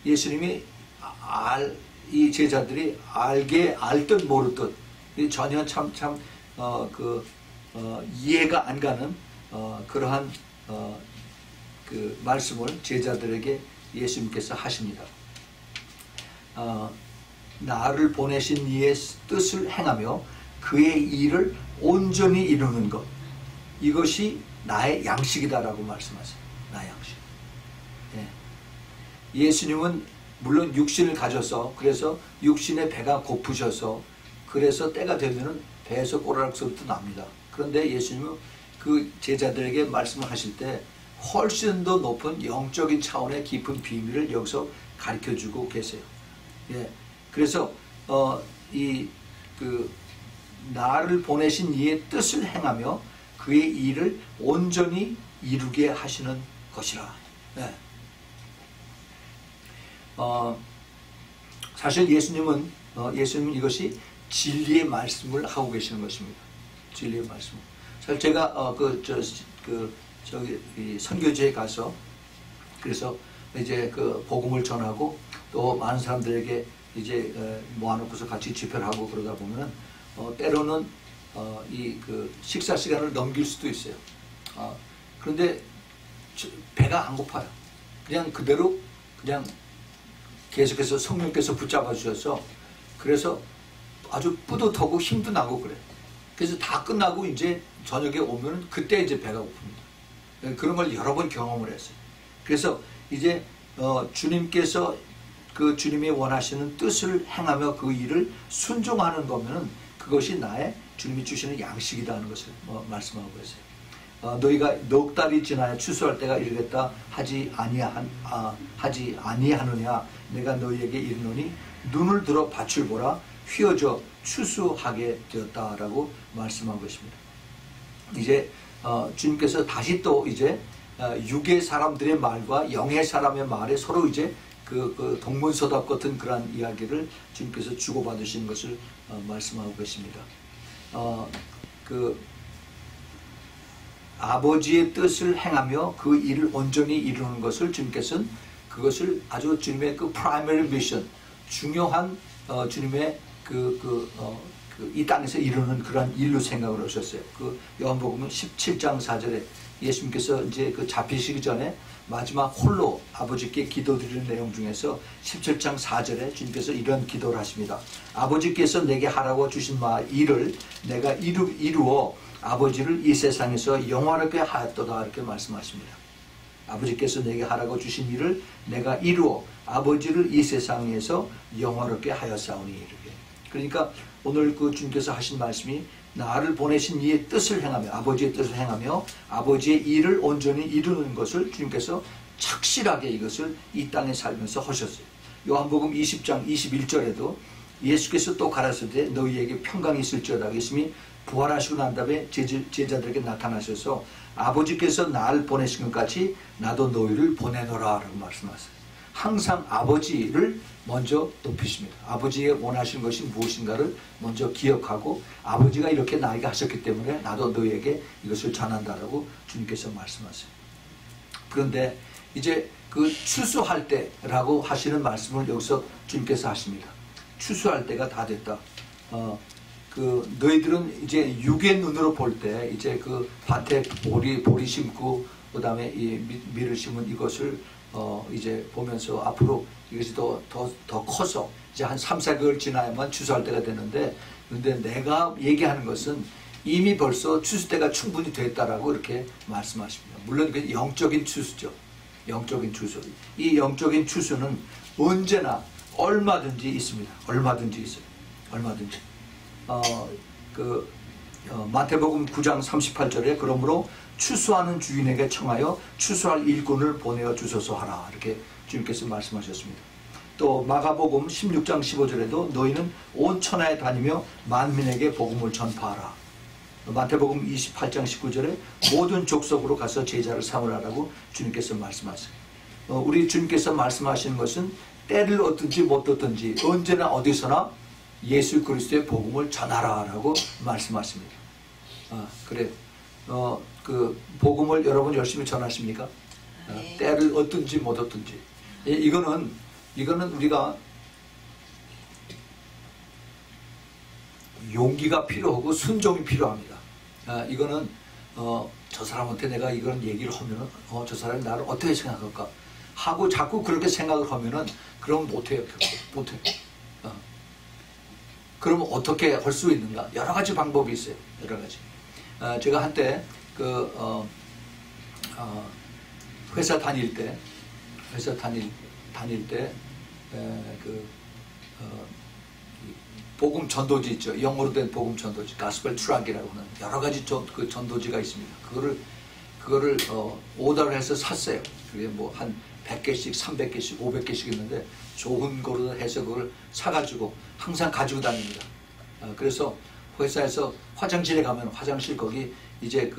예수님이 이 제자들이 알 듯 모를 듯 전혀 이해가 안 가는 그러한 그 말씀을 제자들에게 예수님께서 하십니다. 나를 보내신 이의 뜻을 행하며 그의 일을 온전히 이루는 것, 이것이 나의 양식이다라고 말씀하세요. 나의 양식. 예수님은 물론 육신을 가져서 그래서 육신의 배가 고프셔서 그래서 때가 되면은 배에서 꼬라락 소리도 납니다. 그런데 예수님은 그 제자들에게 말씀을 하실 때 훨씬 더 높은 영적인 차원의 깊은 비밀을 여기서 가르쳐주고 계세요. 그래서 나를 보내신 이의 뜻을 행하며 그의 일을 온전히 이루게 하시는 것이라. 사실 예수님은 이것이 진리의 말씀을 하고 계시는 것입니다. 진리의 말씀. 사실 제가 선교지에 가서 그래서 이제 그 복음을 전하고 또 많은 사람들에게 이제 모아놓고서 같이 집회를 하고 그러다 보면은 때로는 그 식사 시간을 넘길 수도 있어요. 그런데 배가 안 고파요. 그냥 그대로 그냥 계속해서 성령께서 붙잡아 주셔서 그래서 아주 뿌듯하고 힘도 나고 그래. 그래서 다 끝나고 이제 저녁에 오면 그때 이제 배가 고픕니다. 그런 걸 여러 번 경험을 했어요. 그래서 이제 주님께서 그 주님이 원하시는 뜻을 행하며 그 일을 순종하는 거면은 그것이 나의 주님이 주시는 양식이다 하는 것을 말씀하고 있어요. 너희가 넉 달이 지나야 추수할 때가 이르겠다 하지 아니하느냐 내가 너희에게 이르노니 눈을 들어 밭을 보라 휘어져 추수하게 되었다라고 말씀하고 있습니다. 이제 주님께서 다시 또 이제 육의 사람들의 말과 영의 사람의 말에 서로 이제 그 동문서답 같은 그런 이야기를 주님께서 주고받으시는 것을 말씀하고 계십니다. 그 아버지의 뜻을 행하며 그 일을 온전히 이루는 것을 주님께서는 그것을 아주 주님의 그 프라이머리 미션, 중요한 주님의 이 땅에서 이루는 그런 일로 생각을 하셨어요. 그 요한복음 17장 4절에 예수님께서 이제 그 잡히시기 전에 마지막 홀로 아버지께 기도드리는 내용 중에서 17장 4절에 주님께서 이런 기도를 하십니다. 아버지께서 내게 하라고 주신 일을 내가 이루어 아버지를 이 세상에서 영화롭게 하였도다 이렇게 말씀하십니다. 아버지께서 내게 하라고 주신 일을 내가 이루어 아버지를 이 세상에서 영화롭게 하였사오니 이렇게. 그러니까 오늘 그 주님께서 하신 말씀이 나를 보내신 이의 뜻을 행하며 아버지의 뜻을 행하며 아버지의 일을 온전히 이루는 것을 주님께서 착실하게 이것을 이 땅에 살면서 하셨어요. 요한복음 20장 21절에도 예수께서 또 가라사대 너희에게 평강이 있을지어다. 예수님이 부활하시고 난 다음에 제자들에게 나타나셔서 아버지께서 나를 보내신 것 같이 나도 너희를 보내노라 라고 말씀하세요. 항상 아버지를 먼저 높이십니다. 아버지의 원하시는 것이 무엇인가를 먼저 기억하고 아버지가 이렇게 나에게 하셨기 때문에 나도 너희에게 이것을 전한다라고 주님께서 말씀하세요. 그런데 이제 그 추수할 때라고 하시는 말씀을 여기서 주님께서 하십니다. 추수할 때가 다 됐다. 너희들은 이제 육의 눈으로 볼 때 이제 그 밭에 보리 심고 그 다음에 이 밀을 심은 이것을 이제 보면서 앞으로 이것이 더 커서 이제 한 3, 4개월 지나야만 추수할 때가 되는데 그런데 내가 얘기하는 것은 이미 벌써 추수 때가 충분히 됐다라고 이렇게 말씀하십니다. 물론 그 영적인 추수죠. 영적인 추수. 이 영적인 추수는 언제나 얼마든지 있습니다. 얼마든지 있어요. 얼마든지. 마태복음 9장 38절에 그러므로 추수하는 주인에게 청하여 추수할 일꾼을 보내어 주소서 하라 이렇게 주님께서 말씀하셨습니다. 또 마가복음 16장 15절에도 너희는 온 천하에 다니며 만민에게 복음을 전파하라. 마태복음 28장 19절에 모든 족속으로 가서 제자를 삼으라라고 주님께서 말씀하세요. 우리 주님께서 말씀하시는 것은 때를 얻든지 못 얻든지 언제나 어디서나 예수 그리스도의 복음을 전하라라고 말씀하십니다. 그래요. 그 복음을 여러분 열심히 전하십니까? 네. 때를 얻든지 못 얻든지. 이거는 우리가 용기가 필요하고 순종이 필요합니다. 이거는 저 사람한테 내가 이런 얘기를 하면은 저 사람이 나를 어떻게 생각할까 하고 자꾸 그렇게 생각을 하면은 그럼 못해요. 못해요. 그러면 어떻게 할 수 있는가? 여러 가지 방법이 있어요. 여러 가지. 제가 한때 회사 다닐 때 복음 전도지 있죠. 영어로 된 복음 전도지, 가스펠 트럭이라고 하는 여러 가지 그 전도지가 있습니다. 그거를 오더를 해서 샀어요. 그게 뭐 한 100개씩, 300개씩, 500개씩 있는데 좋은 거로 해서 그걸 사가지고 항상 가지고 다닙니다. 그래서 회사에서 화장실에 가면 화장실 거기 이제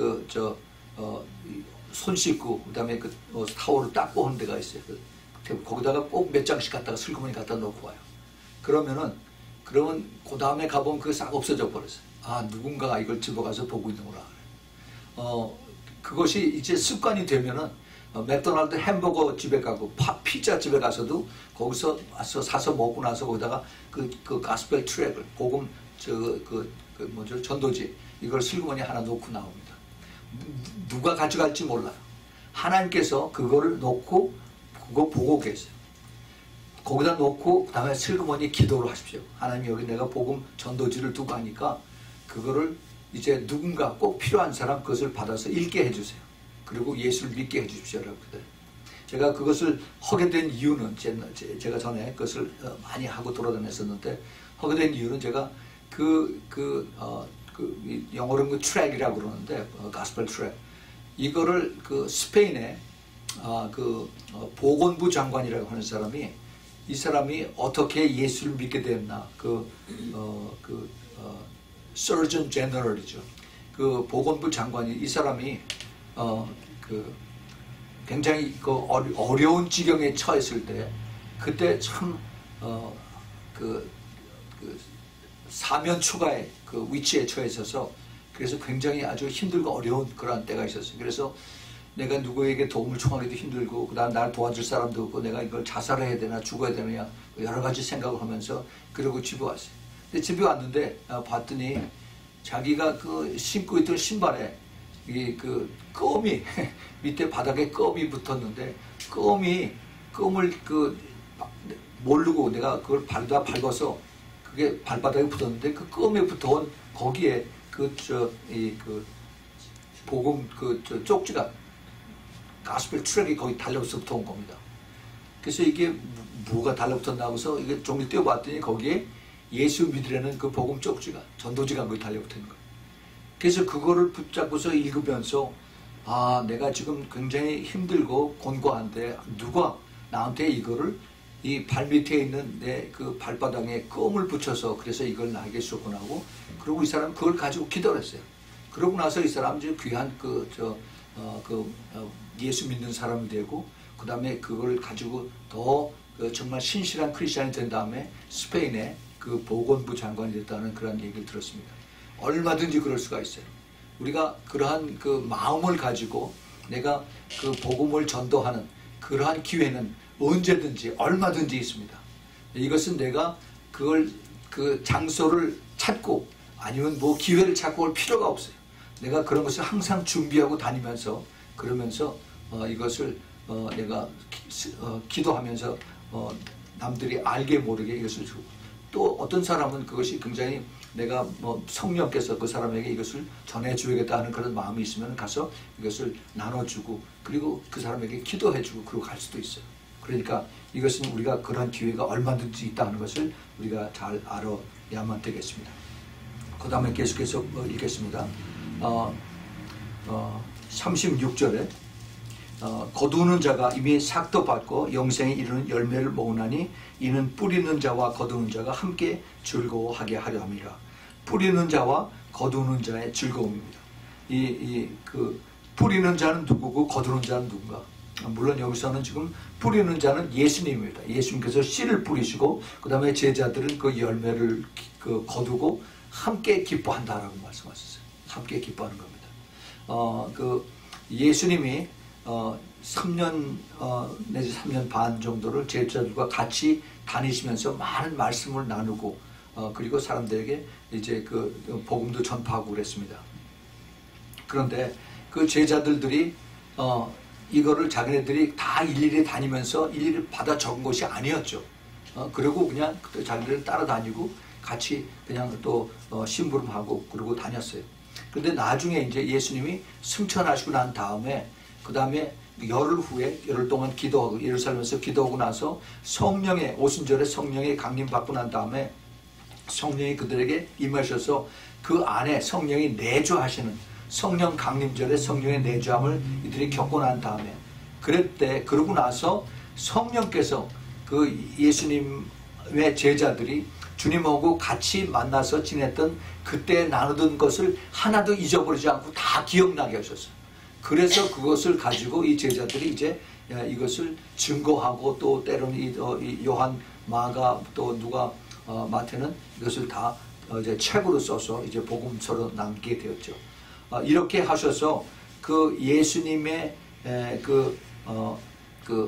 손 씻고 그다음에 타월을 닦고 하는 데가 있어요. 거기다가 꼭 몇 장씩 갖다가 슬그머니 갖다 놓고 와요. 그러면 그 다음에 가보면 그게 싹 없어져 버렸어요. 누군가가 이걸 집어가서 보고 있는구나. 그것이 이제 습관이 되면은 맥도날드 햄버거 집에 가고 피자 집에 가서도 거기서 와서 사서 먹고 나서 거기다가 그 가스펠 트랙을 복음 전도지 이걸 슬그머니 하나 놓고 나옵니다. 누가 가져갈지 몰라요. 하나님께서 그거를 놓고 그거 보고 계세요. 거기다 놓고 그 다음에 슬그머니 기도를 하십시오. 하나님 여기 내가 복음 전도지를 두고 하니까 그거를 이제 누군가 꼭 필요한 사람 그것을 받아서 읽게 해주세요. 그리고 예수를 믿게 해주십시오. 여러분들. 제가 그것을 하게 된 이유는 제가 전에 그것을 많이 하고 돌아다녔었는데 하게 된 이유는 제가 영어로는 그 트랙이라고 그러는데 가스펠 트랙 이거를 그 스페인의 보건부 장관이라고 하는 사람이 이 사람이 어떻게 예수를 믿게 됐나 서전 제너럴이죠. 그 보건부 장관이 이 사람이 굉장히 어려운 지경에 처했을 때 그때 참 사면 초가의 그 위치에 처해서 그래서 굉장히 아주 힘들고 어려운 그러한 때가 있었어요. 그래서 내가 누구에게 도움을 청하기도 힘들고 그다음 날 도와줄 사람도 없고 내가 이걸 자살해야 되나 죽어야 되느냐 여러 가지 생각을 하면서 그러고 집에 왔어요. 근데 집에 왔는데 봤더니 자기가 그 신고 있던 신발에 그 껌이 밑에 바닥에 껌이 붙었는데 껌을 모르고 내가 그걸 밟아서 그게 발바닥에 붙었는데 그 껌에 붙어온 거기에 복음 쪽지가 가스펠 트랙이 거기 달려붙어 온 겁니다. 그래서 이게 뭐가 달려붙었나 하고서 이게 종이 떼어봤더니 거기에 예수 믿으려는 그 복음 쪽지가 전도지가 거기 달려붙어 있는 거예요. 그래서 그거를 붙잡고서 읽으면서 내가 지금 굉장히 힘들고 곤고한데 누가 나한테 이거를 이 발밑에 있는 내 그 발바닥에 껌을 붙여서 그래서 이걸 나에게 줬구나 하고 그리고 이 사람 그걸 가지고 기도를 했어요. 그러고 나서 이 사람 이제 귀한 예수 믿는 사람이 되고 그 다음에 그걸 가지고 더 정말 신실한 크리스찬이 된 다음에 스페인의 그 보건부 장관이 됐다는 그런 얘기를 들었습니다. 얼마든지 그럴 수가 있어요. 우리가 그러한 그 마음을 가지고 내가 그 복음을 전도하는 그러한 기회는 언제든지 얼마든지 있습니다. 이것은 내가 그 장소를 찾고 아니면 뭐 기회를 찾고 올 필요가 없어요. 내가 그런 것을 항상 준비하고 다니면서 그러면서 이것을 내가 기도하면서 남들이 알게 모르게 이것을 주고 또 어떤 사람은 그것이 굉장히 내가 뭐 성령께서 그 사람에게 이것을 전해주겠다 하는 그런 마음이 있으면 가서 이것을 나눠주고 그리고 그 사람에게 기도해주고 그러고 갈 수도 있어요. 그러니까 이것은 우리가 그런 기회가 얼마든지 있다는 것을 우리가 잘 알아야만 되겠습니다. 그 다음에 계속해서 읽겠습니다. 36절에 거두는 자가 이미 삭도 받고 영생에 이르는 열매를 모으나니 이는 뿌리는 자와 거두는 자가 함께 즐거워하게 하려 함이라. 뿌리는 자와 거두는 자의 즐거움입니다. 뿌리는 자는 누구고 거두는 자는 누군가? 물론 여기서는 지금 뿌리는 자는 예수님입니다. 예수님께서 씨를 뿌리시고 그 다음에 제자들은 그 열매를 거두고 함께 기뻐한다라고 말씀하셨어요. 함께 기뻐하는 겁니다. 예수님이 3년 내지 3년 반 정도를 제자들과 같이 다니시면서 많은 말씀을 나누고 그리고 사람들에게 이제 그 복음도 전파하고 그랬습니다. 그런데 그 제자들이 이거를 자기네들이 다 일일이 다니면서 일일이 받아 적은 것이 아니었죠. 그리고 그냥 자기들 따라다니고 같이 그냥 또 심부름하고 그러고 다녔어요. 그런데 나중에 이제 예수님이 승천하시고 난 다음에 그 다음에 열흘 동안 기도하고 예루살렘에서 기도하고 나서 성령의 오순절에 성령의 강림 받고 난 다음에 성령이 그들에게 임하셔서 그 안에 성령이 내주하시는 성령 강림절에 성령의 내주함을 이들이 겪고 난 다음에 그러고 나서 성령께서 그 예수님의 제자들이 주님하고 같이 만나서 지냈던 그때 나누던 것을 하나도 잊어버리지 않고 다 기억나게 하셨어요. 그래서 그것을 가지고 이 제자들이 이제 이것을 증거하고 또 때로는 이 요한, 마가 또 누가 마태는 이것을 다 이제 책으로 써서 이제 복음서로 남기게 되었죠. 이렇게 하셔서 그 예수님의 그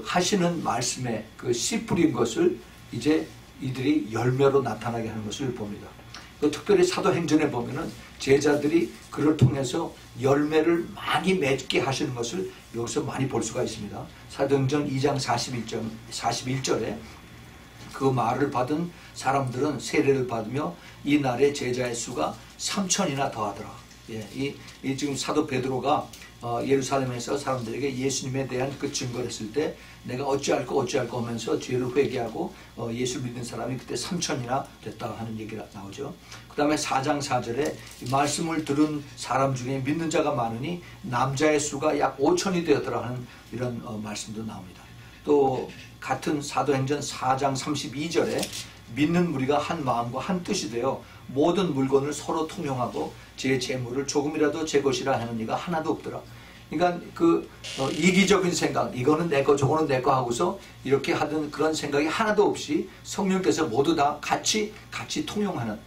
하시는 말씀에 그 씨 뿌린 것을 이제 이들이 열매로 나타나게 하는 것을 봅니다. 특별히 사도행전에 보면은 제자들이 그를 통해서 열매를 많이 맺게 하시는 것을 여기서 많이 볼 수가 있습니다. 사도행전 2장 41절에 그 말을 받은 사람들은 세례를 받으며 이 날에 제자의 수가 3천이나 더하더라. 이 지금 사도 베드로가 예루살렘에서 사람들에게 예수님에 대한 그 증거를 했을 때 내가 어찌할까 하면서 죄를 회개하고 예수 믿는 사람이 그때 3천이나 됐다 하는 얘기가 나오죠. 그 다음에 4장 4절에 말씀을 들은 사람 중에 믿는 자가 많으니 남자의 수가 약 5천이 되었더라 하는 이런 말씀도 나옵니다. 또 같은 사도행전 4장 32절에 믿는 무리가 한 마음과 한 뜻이 되어 모든 물건을 서로 통용하고 제 재물을 조금이라도 제 것이라 하는 이가 하나도 없더라. 그러니까 이기적인 생각, 이거는 내 거, 저거는 내 거 하고서 이렇게 하던 그런 생각이 하나도 없이 성령께서 모두 다 같이 통용하는,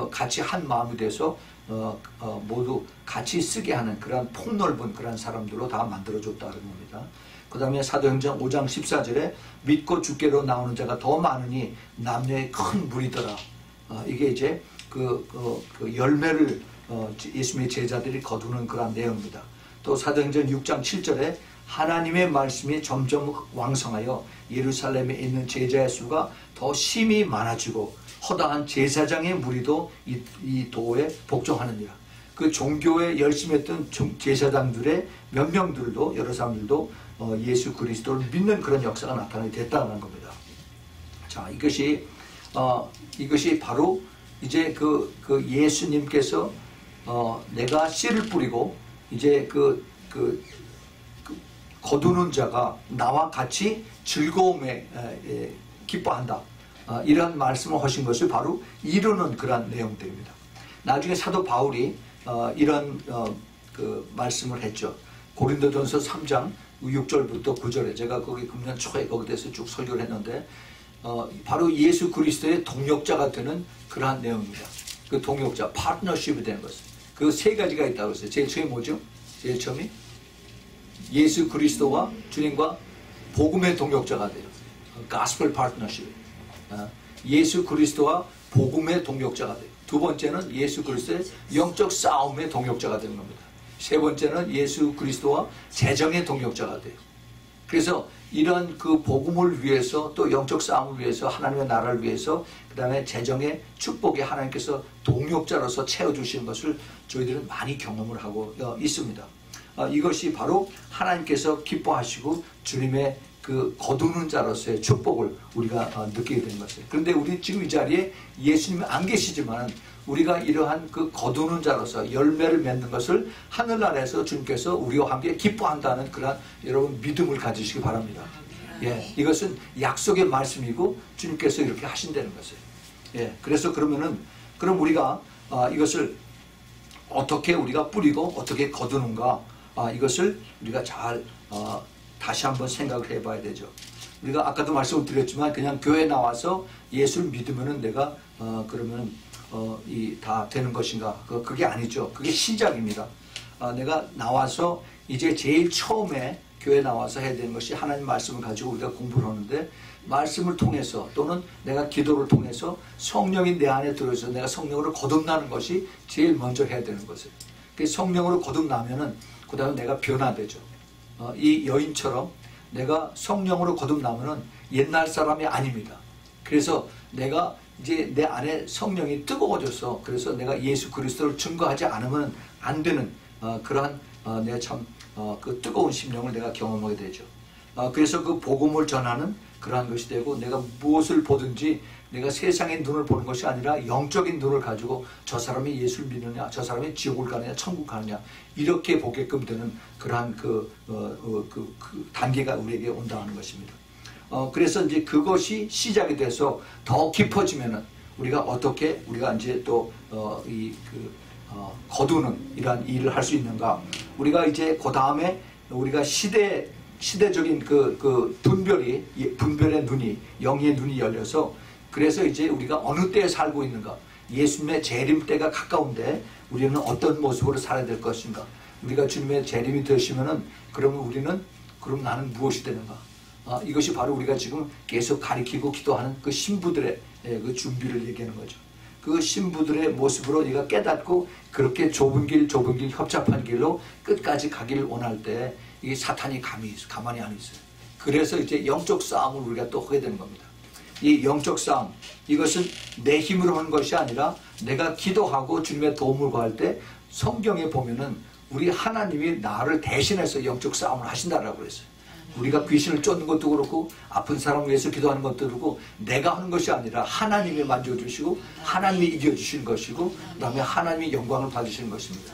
같이 한 마음이 돼서 모두 같이 쓰게 하는 그런 폭넓은 그런 사람들로 다 만들어줬다는 겁니다. 그 다음에 사도행전 5장 14절에 믿고 주께로 나오는 자가 더 많으니 남녀의 큰 무리더라. 이게 이제 그 열매를 예수님의 제자들이 거두는 그런 내용입니다. 또 사도행전 6장 7절에 하나님의 말씀이 점점 왕성하여 예루살렘에 있는 제자의 수가 더 심히 많아지고 허다한 제사장의 무리도 이 도에 복종하느니라. 그 종교에 열심히 했던 제사장들의 몇 명들도 여러 사람들도 예수 그리스도를 믿는 그런 역사가 나타나게 됐다는 겁니다. 자, 이것이 바로 이제 그 예수님께서 내가 씨를 뿌리고 이제 거두는 자가 나와 같이 즐거움에 기뻐한다. 이런 말씀을 하신 것을 바로 이루는 그런 내용들입니다. 나중에 사도 바울이 이런 그 말씀을 했죠. 고린도전서 3장 6절부터 9절에 제가 거기 금년 초에 거기에 대해서 쭉 설교를 했는데 바로 예수 그리스도의 동역자가 되는 그러한 내용입니다. 그 동역자, 파트너십이 되는 것은 그 세 가지가 있다고 했어요. 제일 처음이 뭐죠? 제일 처음이 예수 그리스도와 주님과 복음의 동역자가 돼요. 가스펠 파트너십. 예수 그리스도와 복음의 동역자가 돼요. 두 번째는 예수 그리스도의 영적 싸움의 동역자가 되는 겁니다. 세 번째는 예수 그리스도와 재정의 동역자가 돼요. 그래서 이런 그 복음을 위해서 또 영적 싸움을 위해서 하나님의 나라를 위해서 그 다음에 재정의 축복에 하나님께서 동역자로서 채워주시는 것을 저희들은 많이 경험을 하고 있습니다. 이것이 바로 하나님께서 기뻐하시고 주님의 그 거두는 자로서의 축복을 우리가 느끼게 되는 것이에요. 그런데 우리 지금 이 자리에 예수님이 안 계시지만 우리가 이러한 그 거두는 자로서 열매를 맺는 것을 하늘나라에서 주님께서 우리와 함께 기뻐한다는 그런 여러분 믿음을 가지시기 바랍니다. 예, 이것은 약속의 말씀이고 주님께서 이렇게 하신다는 것이에요. 예, 그래서 그럼 우리가 이것을 어떻게 우리가 뿌리고 어떻게 거두는가, 이것을 우리가 잘 다시 한번 생각을 해봐야 되죠. 우리가 아까도 말씀을 드렸지만 그냥 교회 나와서 예수를 믿으면은 내가 그러면 다 되는 것인가? 그게 아니죠. 그게 시작입니다. 내가 나와서 이제 제일 처음에 교회 나와서 해야 되는 것이 하나님 말씀을 가지고 우리가 공부를 하는데 말씀을 통해서 또는 내가 기도를 통해서 성령이 내 안에 들어서 내가 성령으로 거듭나는 것이 제일 먼저 해야 되는 것이에요. 성령으로 거듭나면은 그 다음에 내가 변화되죠. 이 여인처럼 내가 성령으로 거듭나면은 옛날 사람이 아닙니다. 그래서 내가 이제 내 안에 성령이 뜨거워져서 그래서 내가 예수 그리스도를 증거하지 않으면 안 되는 그러한 내가 참 그 뜨거운 심령을 내가 경험하게 되죠. 그래서 그 복음을 전하는 그러한 것이 되고 내가 무엇을 보든지 내가 세상의 눈을 보는 것이 아니라 영적인 눈을 가지고 저 사람이 예수를 믿느냐, 저 사람이 지옥을 가느냐, 천국 가느냐 이렇게 보게끔 되는 그러한 그 단계가 우리에게 온다는 것입니다. 그래서 이제 그것이 시작이 돼서 더 깊어지면은 우리가 어떻게 우리가 이제 또 거두는 이러한 일을 할 수 있는가? 우리가 이제 그 다음에 우리가 시대적인 그 분별의 눈이 영의 눈이 열려서 그래서 이제 우리가 어느 때에 살고 있는가? 예수님의 재림 때가 가까운데 우리는 어떤 모습으로 살아야 될 것인가? 우리가 주님의 재림이 되시면은 그럼 나는 무엇이 되는가? 이것이 바로 우리가 지금 계속 가리키고 기도하는 그 신부들의 그 준비를 얘기하는 거죠. 그 신부들의 모습으로 네가 깨닫고 그렇게 좁은 길 협잡한 길로 끝까지 가기를 원할 때 이게 사탄이 가만히 안 있어요. 그래서 이제 영적 싸움을 우리가 또 하게 되는 겁니다. 이 영적 싸움, 이것은 내 힘으로 하는 것이 아니라 내가 기도하고 주님의 도움을 구할 때 성경에 보면은 우리 하나님이 나를 대신해서 영적 싸움을 하신다라고 그랬어요. 우리가 귀신을 쫓는 것도 그렇고 아픈 사람을 위해서 기도하는 것도 그렇고 내가 하는 것이 아니라 하나님이 만져주시고 하나님이 이겨주시는 것이고 그 다음에 하나님이 영광을 받으시는 것입니다.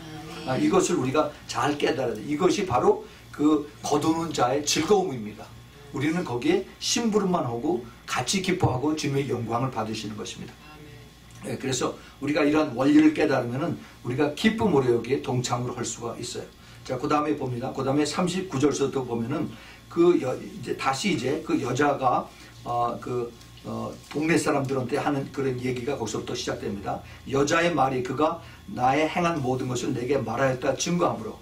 이것을 우리가 잘 깨달아야 돼요. 이것이 바로 그 거두는 자의 즐거움입니다. 우리는 거기에 심부름만 하고 같이 기뻐하고 주님의 영광을 받으시는 것입니다. 네, 그래서 우리가 이러한 원리를 깨달으면 우리가 기쁨으로 여기에 동참을 할 수가 있어요. 자, 그 다음에 봅니다. 그 다음에 39절서부터 보면은 이제 다시 그 여자가 동네 사람들한테 하는 그런 얘기가 거기서부터 시작됩니다. 여자의 말이 그가 나의 행한 모든 것을 내게 말하였다 증거함으로,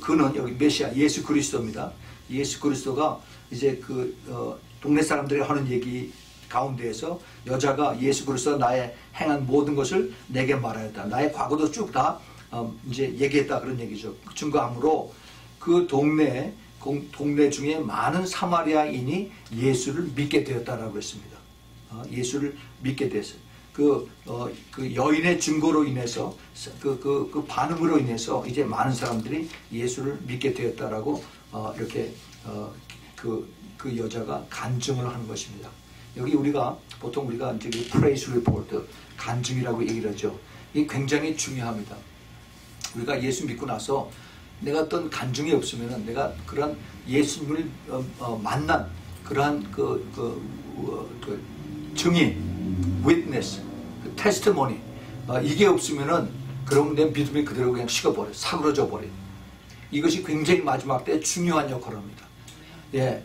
그는 여기 메시아 예수 그리스도입니다. 예수 그리스도가 이제 동네 사람들이 하는 얘기 가운데에서 여자가 예수 그리스도가 나의 행한 모든 것을 내게 말하였다. 나의 과거도 쭉 다 이제 얘기했다 그런 얘기죠. 증거함으로 그 동네 중에 많은 사마리아인이 예수를 믿게 되었다라고 했습니다. 예수를 믿게 됐어요. 그 여인의 증거로 인해서 그 반응으로 인해서 이제 많은 사람들이 예수를 믿게 되었다라고 이렇게 그 여자가 간증을 하는 것입니다. 여기 보통 우리가 이제 praise report, 간증이라고 얘기를 하죠. 이게 굉장히 중요합니다. 우리가 예수 믿고 나서 내가 어떤 간증이 없으면은 내가 그런 예수님을 만난 그러한 증인, witness, testimony, 이게 없으면은 그러면 내 믿음이 그대로 그냥 식어버려, 사그러져 버려. 이것이 굉장히 마지막 때 중요한 역할을 합니다. 예,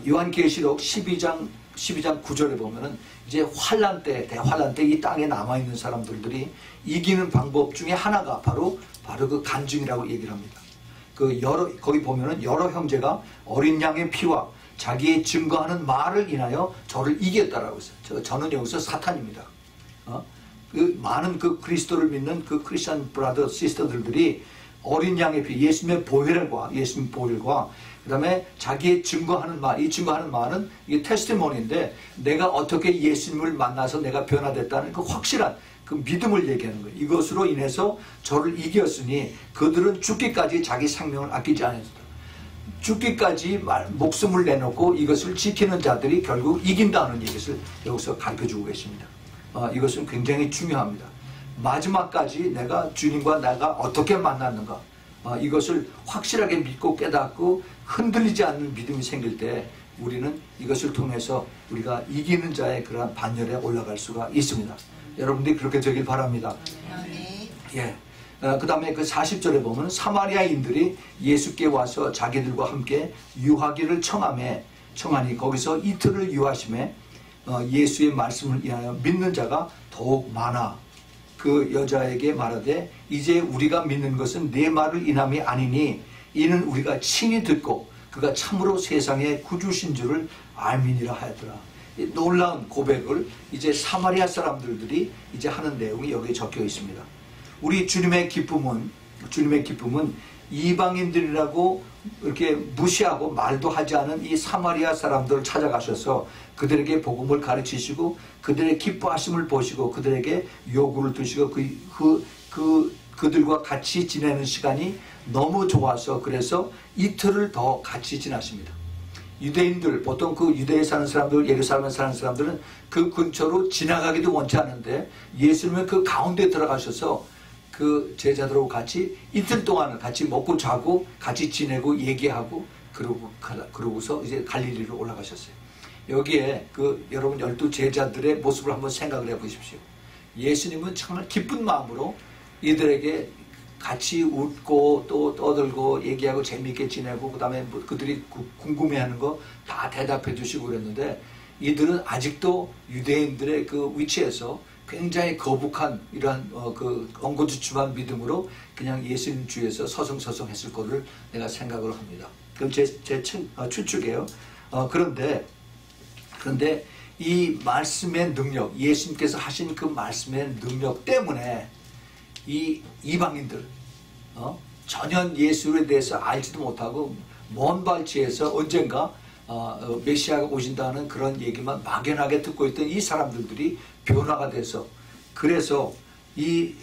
요한계시록 12장 9절에 보면은 이제 대환란 때 이 땅에 남아있는 사람들이 이기는 방법 중에 하나가 바로 그 간증이라고 얘기를 합니다. 거기 보면은 여러 형제가 어린 양의 피와 자기의 증거하는 말을 인하여 저를 이겼다라고 했어요. 저는 여기서 사탄입니다. 많은 그리스도를 믿는 그 크리스천 브라더 시스터들이 어린 양의 피, 예수님의 보혈과 그 다음에 자기의 증거하는 말, 이 증거하는 말은 이게 테스티모니인데 내가 어떻게 예수님을 만나서 내가 변화됐다는 그 확실한 그 믿음을 얘기하는 거예요. 이것으로 인해서 저를 이겼으니 그들은 죽기까지 자기 생명을 아끼지 않았다. 죽기까지 목숨을 내놓고 이것을 지키는 자들이 결국 이긴다는 얘기를 여기서 가르쳐주고 계십니다. 이것은 굉장히 중요합니다. 마지막까지 내가 주님과 내가 어떻게 만났는가, 이것을 확실하게 믿고 깨닫고 흔들리지 않는 믿음이 생길 때 우리는 이것을 통해서 우리가 이기는 자의 그러한 반열에 올라갈 수가 있습니다. 여러분들이 그렇게 되길 바랍니다. 예. 그 다음에 그 40절에 보면 사마리아인들이 예수께 와서 자기들과 함께 유하기를 청하니 거기서 이틀을 유하심에 예수의 말씀을 인하여 믿는 자가 더욱 많아 그 여자에게 말하되 이제 우리가 믿는 것은 내 말을 인함이 아니니 이는 우리가 친히 듣고 그가 참으로 세상의 구주신 줄을 알미니라 하였더라. 놀라운 고백을 이제 사마리아 사람들이 이제 하는 내용이 여기에 적혀 있습니다. 우리 주님의 기쁨은 이방인들이라고 이렇게 무시하고 말도 하지 않은 이 사마리아 사람들을 찾아가셔서 그들에게 복음을 가르치시고 그들의 기뻐하심을 보시고 그들에게 요구를 두시고 그들과 같이 지내는 시간이 너무 좋아서 그래서 이틀을 더 같이 지나십니다. 유대인들, 보통 그 유대에 사는 사람들, 예루살렘에 사는 사람들은 그 근처로 지나가기도 원치 않은데 예수님은 그 가운데 들어가셔서 그 제자들하고 같이 이틀 동안 같이 먹고 자고 같이 지내고 얘기하고 그러고서 이제 갈릴리로 올라가셨어요. 여기에 여러분 12 제자들의 모습을 한번 생각을 해보십시오. 예수님은 정말 기쁜 마음으로 이들에게 같이 웃고 또 떠들고 얘기하고 재미있게 지내고 그 다음에 그들이 궁금해하는 거 다 대답해 주시고 그랬는데 이들은 아직도 유대인들의 그 위치에서 굉장히 거북한 이러한 엉거주춤한 믿음으로 그냥 예수님 주위에서 서성서성했을 거를 내가 생각을 합니다. 그럼 제 추측이에요. 그런데 이 말씀의 능력, 예수님께서 하신 그 말씀의 능력 때문에 이 이방인들 전혀 예수에 대해서 알지도 못하고 먼 발치에서 언젠가 메시아가 오신다는 그런 얘기만 막연하게 듣고 있던 이 사람들이 변화가 돼서, 그래서 이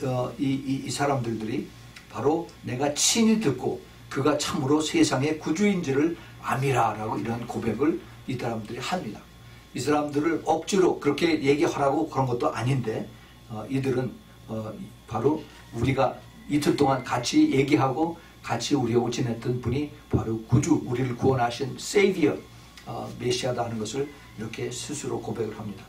사람들이 바로 내가 친히 듣고 그가 참으로 세상의 구주인지를 암이라라고 이런 고백을 이 사람들이 합니다. 이 사람들을 억지로 그렇게 얘기하라고 그런 것도 아닌데, 이들은 바로 우리가 이틀 동안 같이 얘기하고 같이 우리하고 지냈던 분이 바로 구주, 우리를 구원하신 세이비어, 메시아다 하는 것을 이렇게 스스로 고백을 합니다.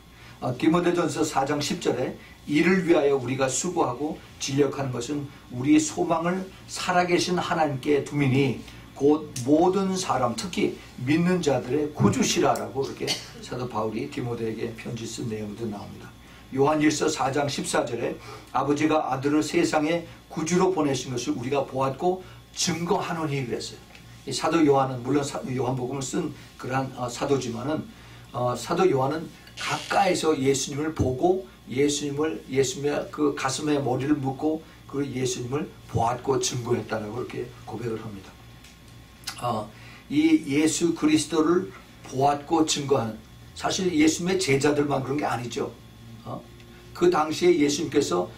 디모데전서 4장 10절에 이를 위하여 우리가 수고하고 진력하는 것은 우리의 소망을 살아계신 하나님께 두미니 곧 모든 사람, 특히 믿는 자들의 구주시라라고 이렇게 사도 바울이 디모데에게 편지 쓴 내용도 나옵니다. 요한일서 4장 14절에 아버지가 아들을 세상에 구주로 보내신 것을 우리가 보았고 증거하노니 그랬어요. 이 사도 요한은 물론 요한복음을 쓴 그러한 사도지만은 사도 요한은 가까이서 예수님을 보고 예수님의 그 가슴에 머리를 묻고 그 예수님을 보았고 증거했다라고 이렇게 고백을 합니다. 이 예수 그리스도를 보았고 증거한, 사실 예수님의 제자들만 그런 게 아니죠. 그 당시에 예수님께서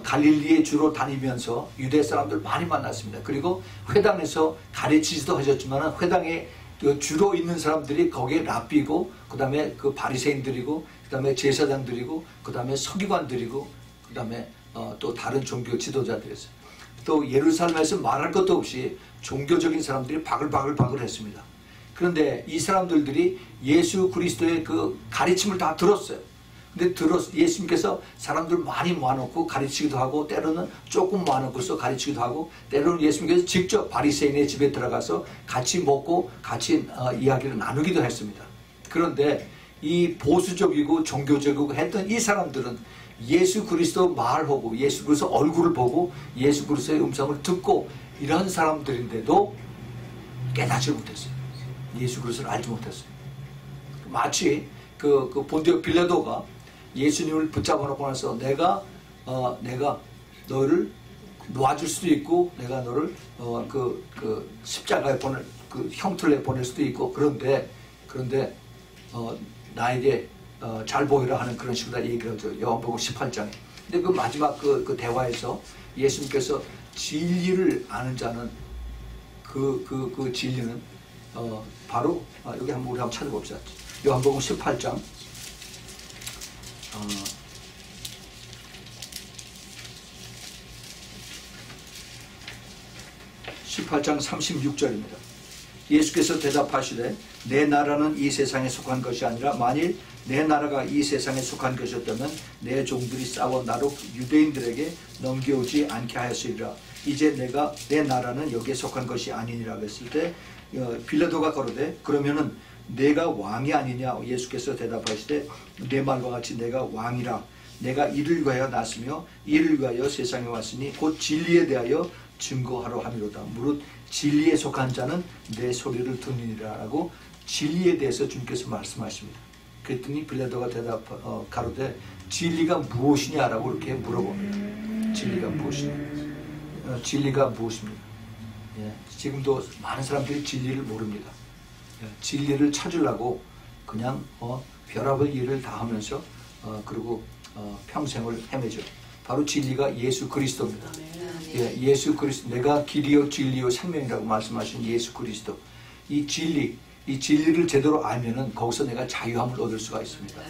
갈릴리에 주로 다니면서 유대 사람들 많이 만났습니다. 그리고 회당에서 가르치지도 하셨지만 회당에 주로 있는 사람들이 거기에 랍비고, 그 다음에 그 바리새인들이고, 그 다음에 제사장들이고, 그 다음에 서기관들이고, 그 다음에 또 다른 종교 지도자들이었어요. 또 예루살렘에서 말할 것도 없이 종교적인 사람들이 바글바글 했습니다. 그런데 이 사람들이 예수 그리스도의 그 가르침을 다 들었어요. 근데 예수님께서 사람들 많이 모아놓고 가르치기도 하고, 때로는 조금 모아놓고서 가르치기도 하고, 때로는 예수님께서 직접 바리새인의 집에 들어가서 같이 먹고 같이 이야기를 나누기도 했습니다. 그런데 이 보수적이고 종교적이고 했던 이 사람들은 예수 그리스도 말을 보고 예수 그리스도 얼굴을 보고 예수 그리스도의 음성을 듣고 이런 사람들인데도 깨닫지 못했어요. 예수 그리스도를 알지 못했어요. 마치 그 본디오 빌라도가 예수님을 붙잡아 놓고 나서 내가 너를 놓아줄 수도 있고 내가 너를 그 십자가에 보낼 그 형틀에 보낼 수도 있고, 그런데 나에게 잘 보이라 하는 그런 식으로 얘기를 하죠. 요한복음 18장에. 근데 그 마지막 그 대화에서 예수님께서 진리를 아는 자는 그 진리는 바로 여기 우리 한번 찾아봅시다. 요한복음 18장 18장 36절입니다. 예수께서 대답하시되 내 나라는 이 세상에 속한 것이 아니라 만일 내 나라가 이 세상에 속한 것이었다면 내 종들이 싸워 나로 유대인들에게 넘겨오지 않게 하였으리라. 이제 내 나라는 여기에 속한 것이 아니니라 했을 때 빌라도가 가로되 그러면은 내가 왕이 아니냐. 예수께서 대답하시되 내 말과 같이 내가 왕이라. 내가 이를 위하여 났으며 이를 위하여 세상에 왔으니 곧 진리에 대하여 증거하러 함이로다. 무릇 진리에 속한 자는 내 소리를 듣느니라라고 진리에 대해서 주님께서 말씀하십니다. 그랬더니 빌라도가 가로되 진리가 무엇이냐라고 이렇게 물어봅니다. 진리가 무엇이냐? 진리가 무엇입니까? 예, 지금도 많은 사람들이 진리를 모릅니다. 예, 진리를 찾으려고 그냥 별의별 일을 다 하면서 그리고 평생을 헤매죠. 바로 진리가 예수 그리스도입니다. 예, 예수 그리스도, 내가 길이요 진리요 생명이라고 말씀하신 예수 그리스도. 이 진리를 제대로 알면은 거기서 내가 자유함을 얻을 수가 있습니다.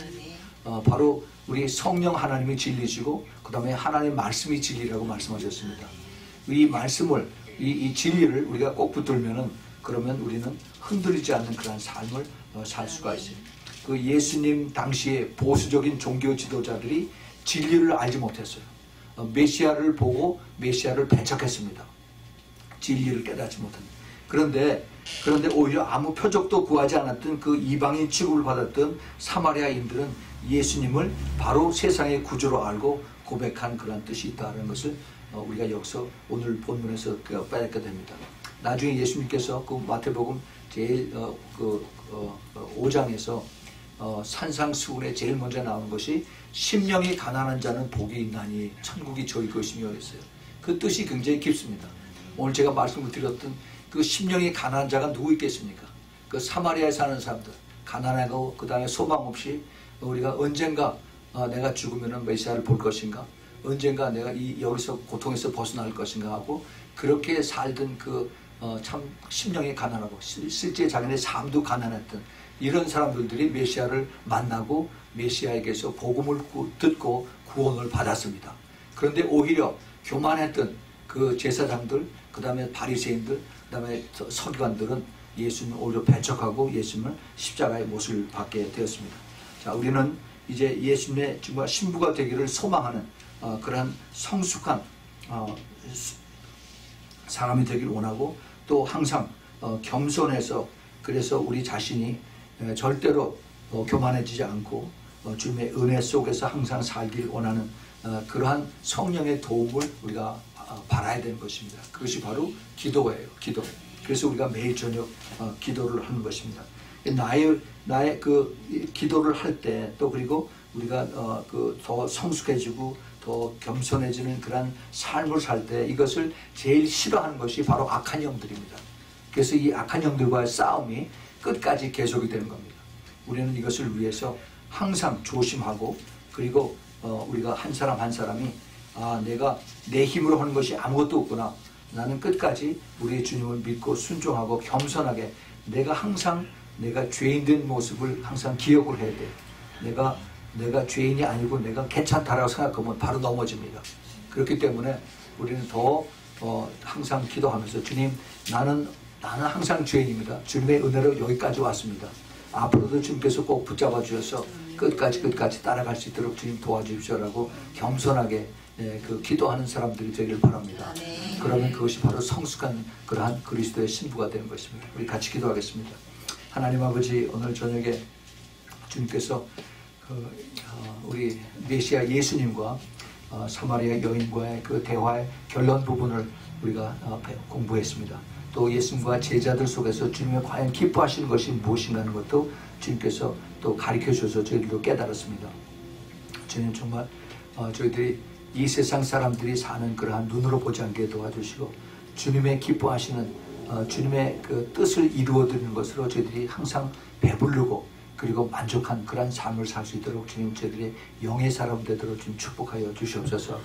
바로 우리 성령 하나님이 진리시고 그 다음에 하나님의 말씀이 진리라고 말씀하셨습니다. 이 말씀을 이 진리를 우리가 꼭 붙들면은 그러면 우리는 흔들리지 않는 그런 삶을 살 수가 있어요. 그 예수님 당시에 보수적인 종교 지도자들이 진리를 알지 못했어요. 메시아를 보고 메시아를 배척했습니다. 진리를 깨닫지 못합니다. 그런데 오히려 아무 표적도 구하지 않았던 그 이방인 취급을 받았던 사마리아인들은 예수님을 바로 세상의 구주로 알고 고백한 그런 뜻이 있다는 것을 우리가 여기서 오늘 본문에서 빼앗게 됩니다. 나중에 예수님께서 그 마태복음 제일 5장에서 산상수훈에 제일 먼저 나오는 것이 심령이 가난한 자는 복이 있나니 천국이 저희 것이며 했어요. 그 뜻이 굉장히 깊습니다. 오늘 제가 말씀을 드렸던 그 심령이 가난한 자가 누구 있겠습니까? 그 사마리아에 사는 사람들, 가난하고 그 다음에 소망 없이 우리가 언젠가 내가 죽으면 메시아를 볼 것인가, 언젠가 내가 여기서 고통에서 벗어날 것인가 하고 그렇게 살던 참 심령이 가난하고 실제 자기네 삶도 가난했던 이런 사람들이 메시아를 만나고 메시아에게서 복음을 듣고 구원을 받았습니다. 그런데 오히려 교만했던 그 제사장들, 그 다음에 바리새인들, 그 다음에 서기관들은 예수님을 오히려 배척하고 예수님을 십자가의 못을 받게 되었습니다. 자, 우리는 이제 예수님의 정말 신부가 되기를 소망하는 그러한 성숙한 사람이 되기를 원하고, 또 항상 겸손해서, 그래서 우리 자신이 절대로 교만해지지 않고 주님의 은혜 속에서 항상 살길 원하는 그러한 성령의 도움을 우리가 바라야 되는 것입니다. 그것이 바로 기도예요. 기도. 그래서 우리가 매일 저녁 기도를 하는 것입니다. 나의 그 기도를 할 때, 또 그리고 우리가 더 성숙해지고 더 겸손해지는 그런 삶을 살 때 이것을 제일 싫어하는 것이 바로 악한 영들입니다. 그래서 이 악한 영들과의 싸움이 끝까지 계속이 되는 겁니다. 우리는 이것을 위해서 항상 조심하고, 그리고 우리가 한 사람 한 사람이 내가 내 힘으로 하는 것이 아무것도 없구나, 나는 끝까지 우리 주님을 믿고 순종하고 겸손하게, 내가 항상 내가 죄인된 모습을 항상 기억을 해야 돼. 내가 죄인이 아니고 내가 괜찮다라고 생각하면 바로 넘어집니다. 그렇기 때문에 우리는 더 항상 기도하면서, 주님, 나는 항상 죄인입니다. 주님의 은혜로 여기까지 왔습니다. 앞으로도 주님께서 꼭 붙잡아 주셔서 끝까지 따라갈 수 있도록 주님 도와주십시오라고 겸손하게 기도하는 사람들이 되길 바랍니다. 그러면 그것이 바로 성숙한 그러한 그리스도의 신부가 되는 것입니다. 우리 같이 기도하겠습니다. 하나님 아버지, 오늘 저녁에 주님께서 우리 메시아 예수님과 사마리아 여인과의 그 대화의 결론 부분을 우리가 공부했습니다. 또 예수님과 제자들 속에서 주님이 과연 기뻐하시는 것이 무엇인가 하는 것도 주님께서 또 가르쳐 주셔서 저희들도 깨달았습니다. 주님, 정말 저희들이 이 세상 사람들이 사는 그러한 눈으로 보지 않게 도와주시고, 주님의 기뻐하시는 주님의 그 뜻을 이루어드리는 것으로 저희들이 항상 배부르고 그리고 만족한 그런 삶을 살 수 있도록 주님, 저희들의 영의 사람 되도록 주님 축복하여 주시옵소서.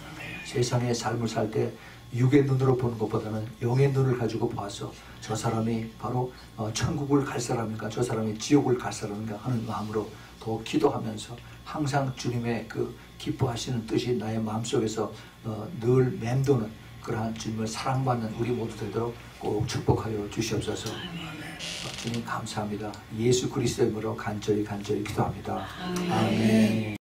세상의 삶을 살 때 육의 눈으로 보는 것보다는 영의 눈을 가지고 봐서 저 사람이 바로 천국을 갈 사람인가, 저 사람이 지옥을 갈 사람인가 하는 마음으로 더 기도하면서 항상 주님의 그 기뻐하시는 뜻이 나의 마음속에서 늘 맴도는 그러한 주님을 사랑받는 우리 모두 되도록 꼭 축복하여 주시옵소서. 주님 감사합니다. 예수 그리스도의 이름으로 간절히 기도합니다. 아멘.